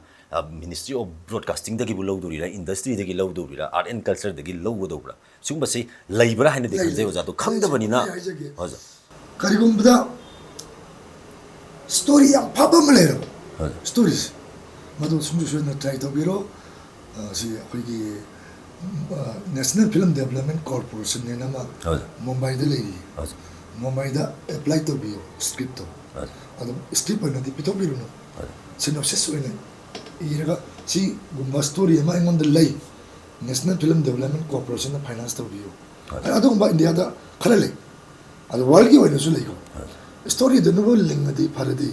ꯃꯤꯅꯤꯁꯇ꯭ꯔꯤ ꯑꯣꯐ ꯕ꯭ꯔꯣꯗꯀꯥꯁꯇꯤꯡꯗꯒꯤꯕꯨ ꯂꯧꯗꯣꯔꯤꯔꯥ ꯏꯟꯗꯁꯇ꯭ꯔꯤꯗꯒꯤ ꯂꯧꯗꯣꯔꯤꯔꯥ ꯑꯥꯔꯠ ꯑꯦꯟ ꯀꯜꯆꯔꯗꯒꯤ ꯂꯧꯒꯗꯧꯕ꯭ꯔꯥ ꯁꯤꯒꯨꯝꯕꯁꯤ ꯂꯩꯕ꯭ꯔꯥ ꯍꯥꯏꯅꯗꯤ ꯈꯟꯖꯩ ꯑꯣꯖꯥꯗꯣ ꯈꯪꯗꯕꯅꯤ나 ꯑꯣꯖꯥ ꯀꯔꯤꯒꯨꯝꯕꯗ ꯁ꯭ꯇꯣꯔꯤ ꯌꯥꯝ ꯐꯕ ꯑꯃ ꯂꯩꯔꯕ ꯁ꯭ꯇꯣꯔꯤꯁꯦ ꯃꯗꯨ ꯁꯨꯡꯁꯣꯏ ꯁꯣꯏꯗꯅ ꯇ꯭ꯔꯥꯏ ꯇꯧꯕꯤꯔꯣ ꯁꯤ ꯑꯩꯈꯣꯏꯒꯤ ꯅꯦꯁꯅꯦꯜ ꯐꯤꯂꯝ ꯗꯦꯕꯂꯞꯃꯦꯟꯠ ꯀꯣꯔꯄꯣꯔꯦꯁꯟ ꯍꯥꯏꯅ ꯑꯃ ꯃꯨꯝꯕꯥꯏꯗ ꯂꯩꯔꯤ ꯃꯨꯝꯕꯥꯏꯗ ꯑꯦꯄ꯭ꯂꯥꯏ ꯇꯧꯕꯤꯌꯣ ꯁ꯭ꯀ꯭ꯔꯤꯞꯇꯣ ꯑꯗꯨꯝ ꯁ꯭ꯀ꯭ꯔꯤꯞ ꯑꯣꯏꯅꯗꯤ ꯄꯤꯊꯣꯛꯄꯤꯔꯨꯅꯨ ꯁꯤꯅꯣꯞꯁꯤꯁ ꯑꯣꯏꯅ ꯏꯔꯒ ꯁꯤꯒꯨꯝꯕ ꯁ꯭ꯇꯣꯔꯤ ꯑꯃ ꯑꯩꯉꯣꯟꯗ ꯂꯩ ꯅꯦꯁꯅꯦꯜ ꯐꯤꯂꯝ ꯗꯦꯕꯂꯞꯃꯦꯟꯠ ꯀꯣꯔꯄꯣꯔꯦꯁꯟꯅ ꯐꯥꯏꯅꯥꯟꯁ ꯇꯧꯕꯤꯌꯨ ꯑꯗꯨꯒꯨꯝꯕ ꯏꯟꯗꯤꯌꯥꯗ ꯈꯔ ꯂꯩ ಅದು ವರ್ಲ್ಡ್ಗೆ ಒಯ್ನಸು ಲೈಕು ಸ್ಟೋರಿದನ್ನು ಲಿಂಗದಿ ಫರದಿ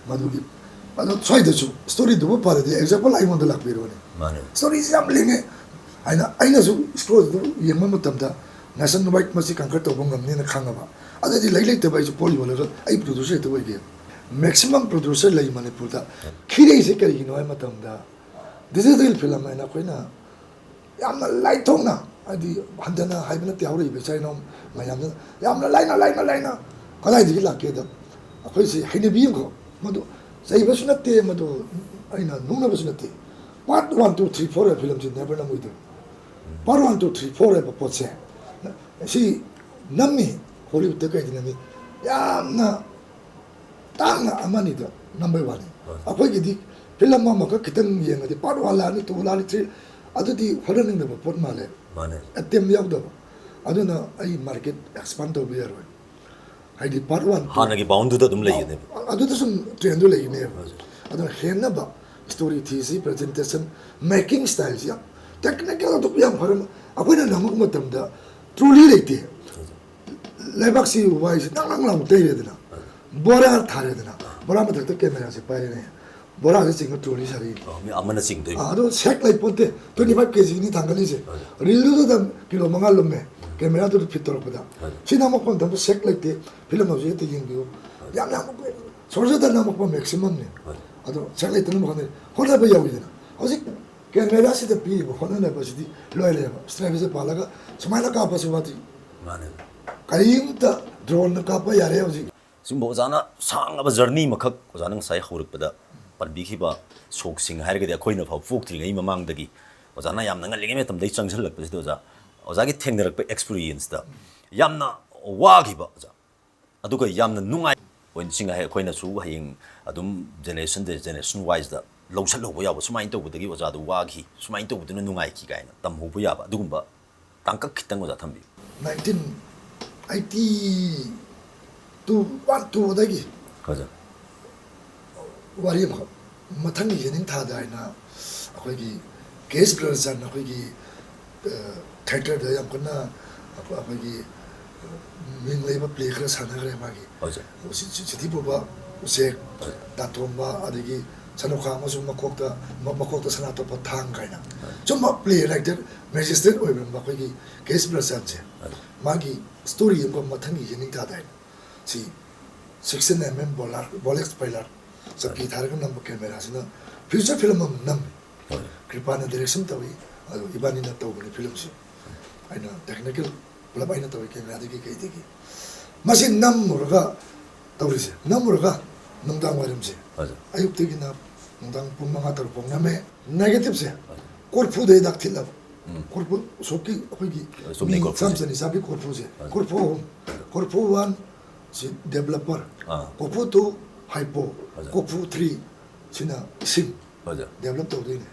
ಮದುಗಿ ಅದು ಸ್ವಾಯ್ದಸು ಸ್ಟೋರಿದು ಫರದಿ ಎಕ್ಸಾಂಪಲ್ ಐಮೊಂದು ಲಾಕ್ಬಿರೋನೆ ಸ್ಟೋರೀಸ್ ಯಾಮ್ ಲಿಂಗೆ ಐನಸು ಸ್ಟೋರಿದು ಯೆಂಬ ಮತಂದ ನ್ಯಾಷನಲ್ ವೈಡ್ ಮಸಿ ಕಂಕರ್ ತಗೊಂಡು ಗಮನಿನ ಖಾಂಗಬ ಅದದಿ ಲೈತಬ ಐಸು ಪೋಲಿ ಒಲಗ ಐ ಪ್ರೊಡ್ಯೂಸರ್ ಇತ್ತು ಒಯ್ಗೆ ಮ್ಯಾಕ್ಸಿಮಮ್ ಪ್ರೊಡ್ಯೂಸರ್ ಲೈ ಮಣಿಪುರದ ಖಿರೇಸಿ ಕರಿಗಿನೋ ಐ ಮತಂದ ಡಿಜಿಟಲ್ ಫಿಲಮ್ ಐನ ಕೊಯ್ನ ಯಾಮ್ನ ಲೈಥೋಂಗ್ನ ꯍꯥꯏꯗꯤ ꯍꯟꯊꯅ ꯍꯥꯏꯕ ꯅꯠꯇꯦ ꯍꯧꯔꯛꯏꯕ ꯏꯆꯥ ꯏꯅꯥꯎ ꯃꯌꯥꯝꯅ ꯌꯥꯝꯅ ꯂꯥꯏꯅ ꯀꯗꯥꯏꯗꯒꯤ ꯂꯥꯛꯀꯦꯗ ꯑꯩꯈꯣꯏꯁꯤ ꯍꯩꯅꯕꯤ ꯑꯃꯈꯛ ꯃꯗꯨ ꯆꯩꯕꯁꯨ ꯅꯠꯇꯦ ꯃꯗꯨ ꯑꯩꯅ ꯅꯨꯡꯅꯕꯁꯨ ꯅꯠꯇꯦ ꯄꯥꯔꯠ 1 2 3 4 ꯍꯥꯏꯕ ꯐꯤꯂꯝꯁꯤ ꯅꯦꯕꯔ ꯅꯝꯃꯣꯏꯗꯣꯏ ꯄꯥꯔꯠ 1 2 3 4 ꯍꯥꯏꯕ ꯄꯣꯠꯁꯦ ꯁꯤ ꯅꯝꯃꯤ ꯍꯣꯂꯤꯋꯨꯗꯇ ꯀꯩꯗ ꯅꯝꯃꯤ ꯌꯥꯝꯅ ꯇꯥꯡꯅ ꯑꯃꯅꯤꯗ ꯅꯝꯕꯔ ꯋꯥꯟꯅꯤ ꯑꯩꯈꯣꯏꯒꯤꯗꯤ ꯐꯤꯂꯝ ꯑꯃꯈꯛ ꯈꯤꯇꯪ ꯌꯦꯡꯉꯗꯤ ꯄꯥꯔꯠ 1 ꯂꯥꯛꯑꯅꯤ 2 ꯂꯥꯛꯑꯅꯤ 3 ꯑꯗꯨꯗꯤ ꯍꯣꯠꯅꯅꯤꯡꯗꯕ ꯄꯣꯠ ꯃꯥꯜꯂꯦ ꯑꯦꯇꯦꯝ ꯌꯥꯎꯗꯕ ꯑꯗꯨꯅ ꯑꯩ ꯃꯥꯔꯀꯦꯠ ꯑꯦꯛꯁꯄꯥꯟ ꯇꯧꯕ ꯌꯥꯔꯣꯏ ꯍꯥꯏꯗꯤ ꯄꯥꯔꯠ 1 ꯍꯥꯟꯅꯒꯤ ꯕꯥꯎꯟꯗꯨꯗ ꯑꯗꯨꯝ ꯂꯩꯒꯅꯦꯕ ꯑꯗꯨꯗ ꯁꯨꯝ ꯇ꯭ꯔꯦꯟꯗꯨ ꯂꯩꯒꯅꯦꯕ ꯑꯗꯨꯅ ꯍꯦꯟꯅꯕ ꯁ꯭ꯇꯣꯔꯤ ꯊꯤꯁꯤ ꯄ꯭ꯔꯖꯦꯟꯇꯦꯁꯟ ꯃꯦꯀꯤꯡ ꯁ꯭ꯇꯥꯏꯜꯁꯤ ꯌꯥꯝ ꯇꯦꯛꯅꯤꯀꯦꯜ ꯑꯗꯨꯛ ꯌꯥꯝ ꯐꯔꯝ ꯑꯩꯈꯣꯏꯅ ꯅꯝꯃꯛꯄ ꯃꯇꯝꯗ ꯇ꯭ꯔꯣꯂꯤ ꯂꯩꯇꯦ ꯂꯩꯕꯥꯛꯁꯤ ꯋꯥꯏꯁꯤ ꯅꯪ ꯂꯥꯎꯅ ꯇꯩꯔꯦꯗꯅ ꯕꯣꯔꯥ ꯊꯥꯔꯦꯗꯅ ꯕꯣꯔꯥ ꯃꯊꯛꯇ ꯀꯦꯃꯦꯔꯥꯁꯤ ꯄꯥꯏꯔꯦꯅꯦ ꯕꯣꯔꯥꯁꯤ ꯆꯤꯡꯉ ꯇ꯭ꯔꯣꯂꯤ ꯁꯥꯔꯤ ꯑꯃꯅ ꯆꯤꯡꯗꯣꯏꯕ ꯑꯗꯣ ꯁꯦꯛ ꯂꯩ ꯄꯣꯠꯇꯦ 25 kgꯅꯤ ꯊꯥꯡꯒꯠꯂꯤꯁꯦ ꯔꯤꯜꯗꯨꯗ ꯀꯤꯂꯣ 5 ꯂꯨꯝꯃꯦ ꯀꯦꯃꯦꯔꯥꯗꯨꯗ ꯐꯤꯠ ꯇꯧꯔꯛꯄꯗ ꯁꯤ ꯅꯝꯃꯛꯄ ꯃꯇꯝꯗ ꯁꯦꯛ ꯂꯩꯇꯦ ꯐꯤꯂꯝ ꯍꯧꯖꯤꯛ ꯍꯦꯛꯇ ꯌꯦꯡꯕꯤꯌꯨ ꯌꯥꯝ ꯁꯣꯔꯖꯗ ꯅꯝꯃꯛꯄ ꯃꯦꯛꯁꯤꯃꯝꯅꯤ ꯑꯗꯣ ꯁꯦꯛ ꯂꯩꯇꯅꯕ ꯍꯣꯠꯅꯕ ꯌꯥꯎꯏꯗꯅ ꯍꯧꯖꯤꯛ ꯀꯦꯃꯦꯔꯥꯁꯤꯗ ꯄꯤꯔꯤꯕ ꯍꯣꯠꯅꯅꯕꯁꯤꯗꯤ ꯂꯣꯏꯔꯦꯕ ꯁ꯭ꯇ꯭ꯔꯦꯞꯁꯦ ꯄꯥꯜꯂꯒ ꯁꯨꯃꯥꯏꯅ ꯀꯥꯞꯄꯁꯨ ꯋꯥꯗꯤ ꯀꯔꯤꯝꯇ ꯗ꯭ꯔꯣꯟꯅ ꯀꯥꯞꯄ ꯌꯥꯔꯦ ꯍꯧꯖꯤꯛ ꯁꯤꯒꯨꯝꯕ ꯑꯣꯖꯥꯅ ꯁꯥꯡꯂꯕ ꯖꯔꯅꯤ ꯑꯃꯈꯛ ꯑꯣꯖꯥꯅ ꯉꯁꯥꯏ ꯍꯧꯔꯛꯄꯗ ꯄꯟꯕꯤꯈꯤꯕ ꯁꯣꯛꯁꯤꯡ ꯍꯥꯏꯔꯒꯗꯤ ꯑꯩꯈꯣꯏꯅ ꯐꯥꯎ ꯄꯣꯛꯇ꯭ꯔꯤꯉꯩ ꯃꯃꯥꯡꯗꯒꯤ ꯑꯣꯖꯥꯅ ꯌꯥꯝꯅ ꯉꯜꯂꯤꯉꯩ ꯃꯇꯝꯗꯒꯤ ꯆꯪꯁꯤꯜꯂꯛꯄꯁꯤꯗ ꯑꯣꯖꯥꯒꯤ ꯊꯦꯡꯅꯔꯛꯄ ꯑꯦꯛꯁꯄꯤꯔꯤꯌꯦꯟꯁꯇ ꯌꯥꯝꯅ ꯋꯥꯈꯤꯕ ꯑꯣꯖꯥ ꯑꯗꯨꯒ ꯌꯥꯝꯅ ꯅꯨꯡꯉꯥꯏ ꯑꯣꯏꯅꯁꯤꯡ ꯑꯩꯈꯣꯏꯅꯁꯨ ꯍꯌꯦꯡ ꯑꯗꯨꯝ ꯖꯦꯅꯦꯔꯦꯁꯟ ꯋꯥꯏꯁꯗ ꯂꯧꯁꯜꯍꯧꯕ ꯌꯥꯕ ꯁꯨꯃꯥꯏꯅ ꯇꯧꯕꯗꯒꯤ ꯑꯣꯖꯥꯗꯣ ꯋꯥꯈꯤ ꯁꯨꯃꯥꯏꯅ ꯇꯧꯕꯗꯨꯅ ꯅꯨꯡꯉꯥꯏꯈꯤ ꯀꯥꯏꯅ ꯇꯝꯍꯧꯕ ꯌꯥꯕ ꯑꯗꯨꯒꯨꯝꯕ ꯇꯥꯡꯀꯛ ꯈꯤꯇꯪ ꯑꯣꯖꯥ ꯊꯝꯕꯤꯌꯨ 1982 ꯑꯗꯒꯤ ꯋꯥꯔꯤ ꯑꯃꯈꯛ ꯃꯊꯪꯒꯤ ꯌꯦꯅꯤꯡ ꯊꯥꯗ ꯍꯥꯏꯅ ꯑꯩꯈꯣꯏꯒꯤ ꯀꯦꯁ ꯕ꯭ꯔꯗꯔꯁꯟ ꯑꯩꯈꯣꯏꯒꯤ ꯊꯤꯌꯦꯇꯔꯗ ꯌꯥꯝ ꯀꯟꯅ ꯑꯩꯈꯣꯏꯒꯤ ꯃꯤꯡ ꯂꯩꯕ ꯄ꯭ꯂꯦ ꯈꯔ ꯁꯥꯟꯅꯈ꯭ꯔꯦ ꯃꯥꯒꯤ ꯆꯤꯊꯤ ꯄꯨꯕ ꯎꯆꯦꯛ ꯗꯥꯇꯣꯝꯕ ꯑꯗꯒꯤ ꯁꯅꯨꯈꯥ ꯑꯃꯁꯨꯡ ꯃꯀꯣꯛꯇ ꯁꯅꯥꯇꯣꯞꯄ ꯊꯥꯡ ꯀꯥꯏꯅ ꯁꯨꯝꯕ ꯄ꯭ꯂꯦ ꯔꯥꯏꯇꯔ ꯃꯦꯖꯤꯁꯇ꯭ꯔꯦꯠ ꯑꯣꯏꯕ ꯑꯩꯈꯣꯏꯒꯤ ꯀꯦꯁ ꯕ꯭ꯔꯆꯥꯟꯁꯦ ꯃꯥꯒꯤ ꯁ꯭ꯇꯣꯔꯤ ꯑꯃꯒ ꯃꯊꯪꯒꯤ ꯌꯦꯅꯤꯡꯊꯥꯗ ꯍꯥꯏꯅ ꯁꯤ 16mm ꯕꯣꯂꯦꯛꯁ ꯄꯥꯏꯂꯔ ꯆꯞꯀꯤ ꯊꯥꯔꯒ ꯅꯝꯕ ꯀꯦꯃꯦꯔꯥꯁꯤꯅ ꯐ꯭ꯌꯨꯆꯔ ꯐꯤꯂꯝ ꯑꯃ ꯅꯝꯃꯤ ꯀ꯭ꯔꯤꯄꯥꯅ ꯗꯥꯏꯔꯦꯛꯁꯟ ꯇꯧꯏ ꯑꯗꯨ ꯏꯕꯥꯅꯤꯅ ꯇꯧꯕꯅꯤ ꯐꯤꯂꯝꯁꯤ ꯑꯩꯅ ꯇꯦꯛꯅꯤꯀꯦꯜ ꯄꯨꯂꯞ ꯑꯩꯅ ꯇꯧꯏ ꯀꯦꯃꯦꯔꯥꯗꯒꯤ ꯀꯩꯗꯒꯤ ꯃꯁꯤ ꯅꯝꯃꯨꯔꯒ ꯇꯧꯔꯤꯁꯦ ꯅꯝꯃꯨꯔꯒ ꯅꯨꯡꯗꯥꯡ ꯋꯥꯏꯔꯝꯁꯦ ꯑꯌꯨꯛꯇꯒꯤꯅ ꯅꯨꯡꯗꯥꯡ ꯄꯨꯡ 5 ꯐꯥꯎ ꯅꯝꯃꯦ ꯅꯦꯒꯦꯇꯤꯞꯁꯦ ꯀꯣꯔꯐꯨꯗ ꯍꯤꯗꯥꯛ ꯊꯤꯠꯂꯕ ꯀꯣꯔꯐꯨ ꯎꯁꯣꯞꯀꯤ ꯑꯩꯈꯣꯏꯒꯤ ꯃꯤ ꯆꯥꯝ ꯆꯅꯤ ꯆꯥꯕꯤ ꯀꯣꯔꯐꯨꯁꯦ ꯀꯣꯔꯐꯨ 3 ꯀꯣꯔꯐꯨ 1 ꯁꯤ ꯗꯦꯕꯂꯞꯄꯔ ꯀꯣꯔꯐꯨ 2 ꯍꯥꯏꯄꯣ ꯀꯣꯔꯐꯨ 3 sina sim develop tawdine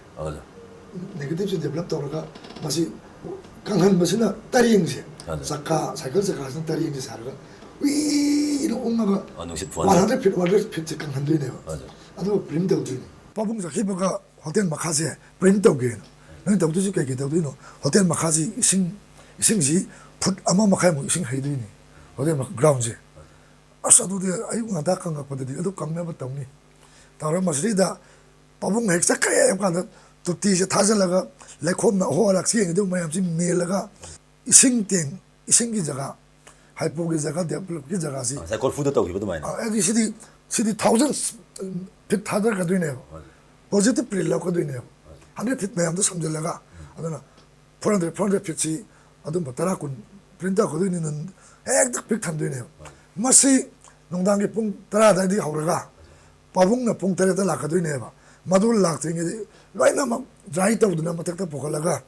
negative se develop tawraga masi kanghan basina taring se sakka cycle se kasan taring se sarga wi no onga 100 feet se kanghan dine adu print tawdine pabung sa khibaga hotel makhase print tawge nang tawdu ji kai tawdino hotel makhasi ising ji foot ama makhai mu ising haidine hotel ground se asadu de ayu ngada kanga padadi adu kangna ba tawni तारा मसरी दा पबुंग हेक सकरे एमकान तुती से थाजा लगा लेखोम ना हो अलग सी दु मयम सी मेल लगा इसिंग तेंग इसिंग की जगह हाइपो की जगह डेवलप की जगह सी सा कोर फुद तो हिबो माइना एदी सिदी thousands फिट थादर का दुने पॉजिटिव प्रिल लक दुने 100 फिट मयम तो समझ लगा अदना 400 फिट सी अदुम तरा कुन प्रिंटर को दुने न हेक तक फिट थम दुने मसी नोंदांग के पुंग तरा दादी हौरगा pabung na pung tare ta lakadoi ba madul lak tingi loina ma dry ta uduna matak ta pokalaga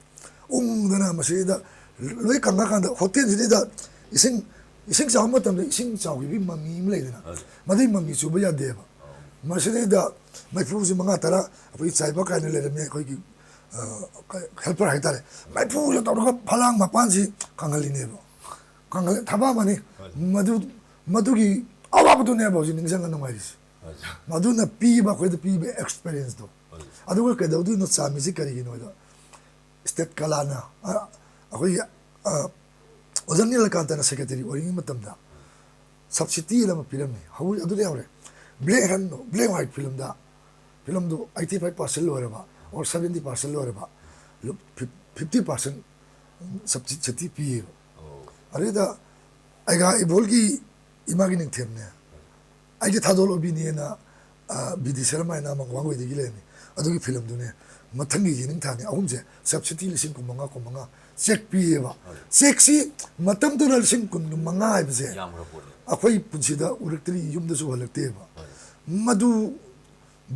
dana masida loi kanga kanda hotel ji da ising chaw ma tam ising chaw gi ma mi mlei dana madai ma mi chu ba ya de ba masida mai fu ji manga tara apoi chai ba kai ne le me koi gi helper hai tare mai fu jo ta ro phalang ma pan ji kangali ne ba kangal thaba mani madu gi awa bu ne ba ji ning sang na mai ris maduna piba ko piba experience do aduga ke do no sa music kari no do state kalana akoi ozani la kanta na secretary ori matam da subsidy la ma film ni hawu adu le awre black white film do 85% lo ba or 70% lo ba 50% subsidy pi are da aiga ibolgi imagining them ne aige thadol obini na bidi sharma na mangwang we digi leni adugi film dune mathangi jining thani ahumje subsidy lising ko manga check pi ba check si matam tu lising kun manga ai bse akhoi punsida urektri yum da su halakte ba madu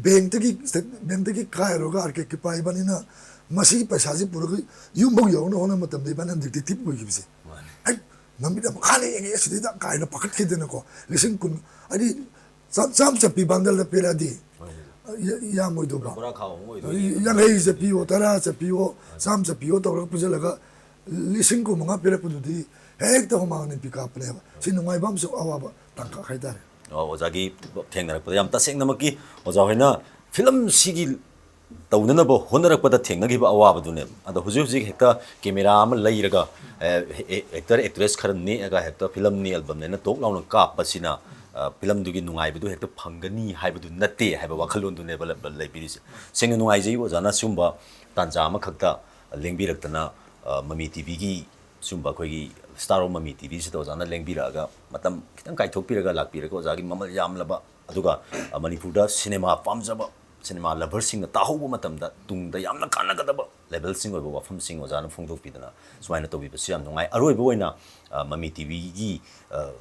bank tagi kairo ga arke ki pai banina masi paisa ji puru yum bog yo no hona matam de banan detective ko gibse ai namida khale ngi sida kaina pakat khidena ko lising kun ani sam chapi bandal da peladi ya moi do ba ya ngai se pi o tara se pi o sam se pi o to ro pujalaga lising ko manga pera pududi hek to ma ni pick up ne sin ngai bam so awa ba tangka khaidare ओजागी थेंगनरक याम तसेंग नमकी ओजा होइना film सिगी तौननबो होनरकपदा थेंगनगिब अवाबदुने अदा हुजि हुजि हेक्ता camera अम लैरगा actor actress खरने एगा हेक्ता film नि album ने तोक लाउन कापसिना film दुगी नुंगाइबदु हेक्ता फंगनी हाइबदु नते हाइबा वखलोन दुने लैबिरिसे सेंग नुंगाइजै ओजाना सुंबा तांजा अम खक्ता लेंबिरक्तना mummy TV की सुंबा कोई star of mummy TV से ओजाना लेंबिरागा मतम खितंग काइथोकपिरगा लाकपिरगा ओजागी ममल यामलबा अदुगा मणिपुरदा सिनेमा पामजबा सिनेमा लवर सिंग ताहौबा मतमदा तुंगदा यामना कानगदबा लेवल सिंग ओइबा वफम सिंग ओजाना फोंदोकपिदना सुमाइना तोबिबसि याम नुंगाइ अरोइबा ओइना ममी टीवी की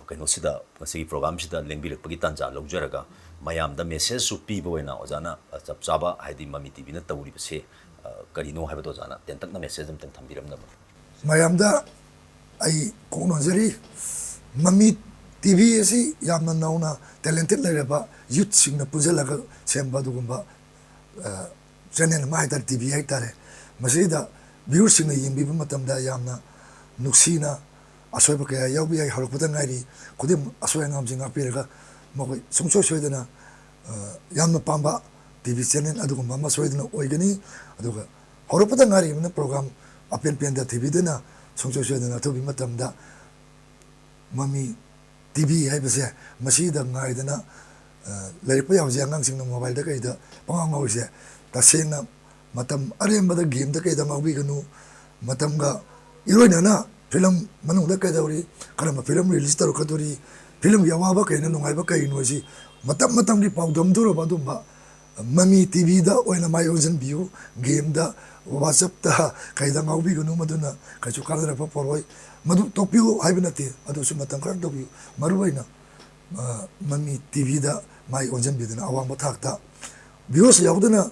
कइनोसिदा मसिगी प्रोग्राम सिदा लेंबिरकपगी तांजा लौजरगा मयामदा मेसेज सु पीबा ओइना ओजाना चपचाबा हाइदि ममी टीवी ना तौरिबसे करिनो हाइबा ओजाना तेंतकना message अमतंग थंबिरमनबा mayamda ai kononjari mami tv asi yamna nauna talented lereba youth singna pujalaga semba dugumba channel ma haidar tv haitare masida viewers singna yimbi matamda yamna nuksina asoiba kaya yawbi ai harukpata ngairi kudim asoy ngam jinga pirega mogoi sungso soidana yamna pamba tv channel adugumba ma soidana oigani aduga harukpata ngari na program apen pen da tv dena songso na to bi matam da mami tv hai base masi da ngai dana ꯂꯩꯔꯛꯄ ꯌꯥꯕꯁꯦ ꯑꯉꯥꯡꯁꯤꯡꯅ ꯃꯣꯕꯥꯏꯜꯗ ꯀꯩꯗ ꯄꯪꯉꯥꯎ ꯉꯥꯎꯔꯤꯁꯦ ꯇꯁꯦꯡꯅ ꯃꯇꯝ ꯑꯔꯦꯝꯕꯗ ꯒꯦꯝꯗ ꯀꯩꯗ ꯉꯥꯎꯕꯤꯒꯅꯨ ꯃꯇꯝꯒ ꯏꯔꯣꯏꯅꯅ ꯐꯤꯂꯝ ꯃꯅꯨꯡꯗ ꯀꯩꯗꯧꯔꯤ ꯀꯔꯝꯕ ꯐꯤꯂꯝ ꯔꯤꯂꯤꯁ ꯇꯧꯔꯛꯀꯗꯣꯔꯤ ꯐꯤꯂꯝꯒꯤ ꯑꯋꯥꯕ ꯀꯩꯅꯣ ꯅꯨꯡꯉꯥꯏꯕ ꯀꯩꯅꯣ ꯍꯥꯏꯁꯤ ꯃꯇꯝ ꯃꯇꯝꯒꯤ ꯄꯥꯎꯗꯝꯗꯨꯔꯕ ꯑꯗꯨꯝꯕ ꯃꯃꯤ ꯇꯤꯚꯤꯗ ꯑꯣꯏꯅ ꯃꯥꯏ ꯑꯣꯟꯁꯤꯟꯕꯤꯌꯨ ꯒꯦꯝꯗ ꯋꯥꯆꯞꯇ ꯀꯩꯗ ꯉꯥꯎꯕꯤꯒꯅꯨ ꯃꯗꯨꯅ ꯀꯩꯁꯨ ꯀꯥꯟꯅꯔꯛꯄ ꯄꯣꯔꯣꯏ ꯃꯗꯨ ꯇꯣꯛꯄꯤꯌꯨ ꯍꯥꯏꯕ ꯅꯠꯇꯦ ꯑꯗꯨꯁꯨ ꯃꯇꯝ ꯈꯔ ꯇꯧꯕꯤꯌꯨ ꯃꯔꯨꯑꯣꯏꯅ ꯃꯃꯤ ꯇꯤꯚꯤꯗ ꯃꯥꯏ ꯑꯣꯟꯁꯤꯟꯕꯤꯗꯨꯅ ꯑꯋꯥꯡꯕ ꯊꯥꯛꯇ ꯚ꯭ꯌꯨꯁ ꯌꯥꯎꯗꯅ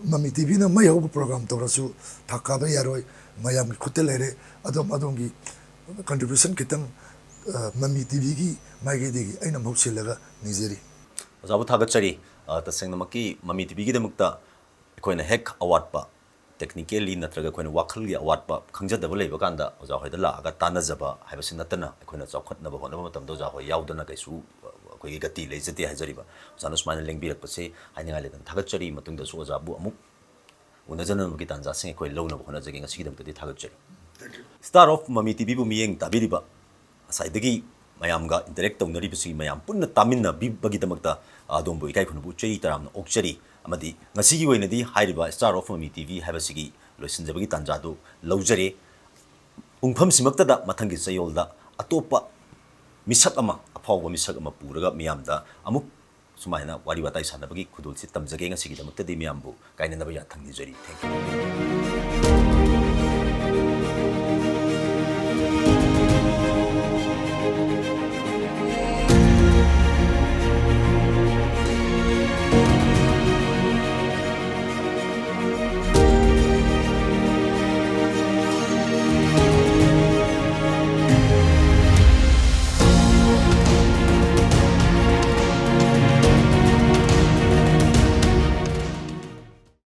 ꯃꯃꯤ ꯇꯤꯚꯤꯅ ꯃꯩ ꯍꯧꯕ ꯄ꯭ꯔꯣꯒ꯭ꯔꯥꯝ ꯇꯧꯔꯁꯨ ꯊꯥꯛ ꯀꯥꯕ ꯌꯥꯔꯣꯏ ꯃꯌꯥꯝꯒꯤ ꯈꯨꯠꯇ ꯂꯩꯔꯦ ꯑꯗꯣꯝꯒꯤ ꯀꯟꯇ꯭ꯔꯤꯕ꯭ꯌꯨꯁꯟ ꯈꯤꯇꯪ ꯃꯃꯤ ꯇꯤꯚꯤꯒꯤ ꯃꯥꯏꯀꯩꯗꯒꯤ ꯑꯩꯅ ꯃꯍꯨꯠ ꯁꯤꯜꯂꯒ ꯅꯤꯖꯔꯤ ꯑꯣꯖꯥꯕꯨ ꯊꯥꯒꯠꯆꯔꯤ ꯇꯁꯦꯡꯅꯃꯛꯀꯤ ꯃꯃꯤ ꯇꯤꯚꯤꯒꯤꯗꯃꯛꯇ ꯑꯩꯈꯣꯏꯅ ꯍꯦꯛ ꯑꯋꯥꯠꯄ ꯇꯦꯛꯅꯤꯀꯦꯜꯂꯤ ꯅꯠꯇ꯭ꯔꯒ ꯑꯩꯈꯣꯏꯅ ꯋꯥꯈꯜꯒꯤ ꯑꯋꯥꯠꯄ ꯈꯪꯖꯗꯕ ꯂꯩꯕ ꯀꯥꯟꯗ ꯑꯣꯖꯥ ꯍꯣꯏꯗ ꯂꯥꯛꯑꯒ ꯇꯥꯟꯅꯖꯕ ꯍꯥꯏꯕꯁꯤ ꯅꯠꯇꯅ ꯑꯩꯈꯣꯏꯅ ꯆꯥꯎꯈꯠꯅꯕ ꯍꯣꯠꯅꯕ ꯃꯇꯝꯗ ꯑꯣꯖꯥ ꯍꯣꯏ ꯌꯥꯎꯗꯅ ꯀꯩꯁꯨ ꯑꯩꯈꯣꯏꯒꯤ ꯒꯇꯤ ꯂꯩꯖꯗꯦ ꯍꯥꯏꯖꯔꯤꯕ ꯑꯣꯖꯥꯅ ꯁꯨꯃꯥꯏꯅ ꯂꯦꯡꯕꯤꯔꯛꯄꯁꯦ ꯍꯥꯏꯅꯤꯡꯉꯥꯏ ꯂꯩꯇꯅ ꯊꯥꯒꯠꯆꯔꯤ ꯃꯇꯨꯡꯗꯁꯨ ꯑꯣꯖꯥꯕꯨ ꯑꯃꯨꯛ ꯎꯅꯖꯅꯕꯒꯤ ꯇꯥꯟꯖꯥꯁꯤꯡ ꯑꯩꯈꯣꯏ ꯂꯧꯅꯕ ꯍꯣꯠꯅꯖꯒꯦ ꯉꯁꯤꯒꯤꯗꯃꯛꯇꯗꯤ ꯊꯥꯒꯠꯆꯔꯤ ꯁ꯭ꯇꯥꯔ ꯑꯣꯐ ꯃꯃꯤ ꯇꯤꯚꯤꯕꯨ ꯃꯤꯠꯌꯦꯡ ꯇꯥꯕꯤꯔꯤꯕ ꯉꯁꯥꯏꯗꯒꯤ ꯃꯌꯥꯝꯒ ꯏꯟꯇꯔꯦꯛ ꯇꯧꯅꯔꯤꯕꯁꯤ ꯃꯌꯥꯝ ꯄꯨꯟꯅ ꯇꯥꯃꯤꯟꯅꯕꯤꯕꯒꯤꯗꯃꯛꯇ ꯑꯗꯣꯝꯕꯨ ꯏꯀꯥꯏ ꯈꯨꯝꯅꯕ ꯎꯠꯆꯔꯤ ꯇꯔꯥꯝꯅ ꯑꯣꯛꯆꯔꯤ ꯑꯃꯗꯤ ꯉꯁꯤꯒꯤ ꯑꯣꯏꯅꯗꯤ ꯍꯥꯏꯔꯤꯕ ꯁ꯭ꯇꯥꯔ ꯑꯣꯐ ꯃꯃꯤ ꯇꯤꯚꯤ ꯍꯥꯏꯕꯁꯤꯒꯤ ꯂꯣꯏꯁꯤꯟꯖꯕꯒꯤ ꯇꯥꯟꯖꯥꯗꯨ ꯂꯧꯖꯔꯦ ꯄꯨꯡꯐꯝꯁꯤꯃꯛꯇꯗ ꯃꯊꯪꯒꯤ ꯆꯌꯣꯜꯗ ꯑꯇꯣꯞꯄ ꯃꯤꯁꯛ ꯑꯃ ꯑꯐꯥꯎꯕ ꯃꯤꯁꯛ ꯑꯃ ꯄꯨꯔꯒ ꯃꯤꯌꯥꯝꯗ ꯑꯃꯨꯛ ꯁꯨꯃꯥꯏꯅ ꯋꯥꯔꯤ ꯋꯥꯇꯥꯏ ꯁꯥꯟꯅꯕꯒꯤ ꯈꯨꯗꯣꯜꯁꯤ ꯇꯝꯖꯒꯦ ꯉꯁꯤꯒꯤꯗꯃꯛꯇꯗꯤ ꯃꯤꯌꯥꯝꯕꯨ ꯀꯥꯏꯅꯅꯕ ꯌꯥꯊꯪ ꯅꯤꯖꯔꯤ ꯊꯦꯡꯛ ꯌꯨ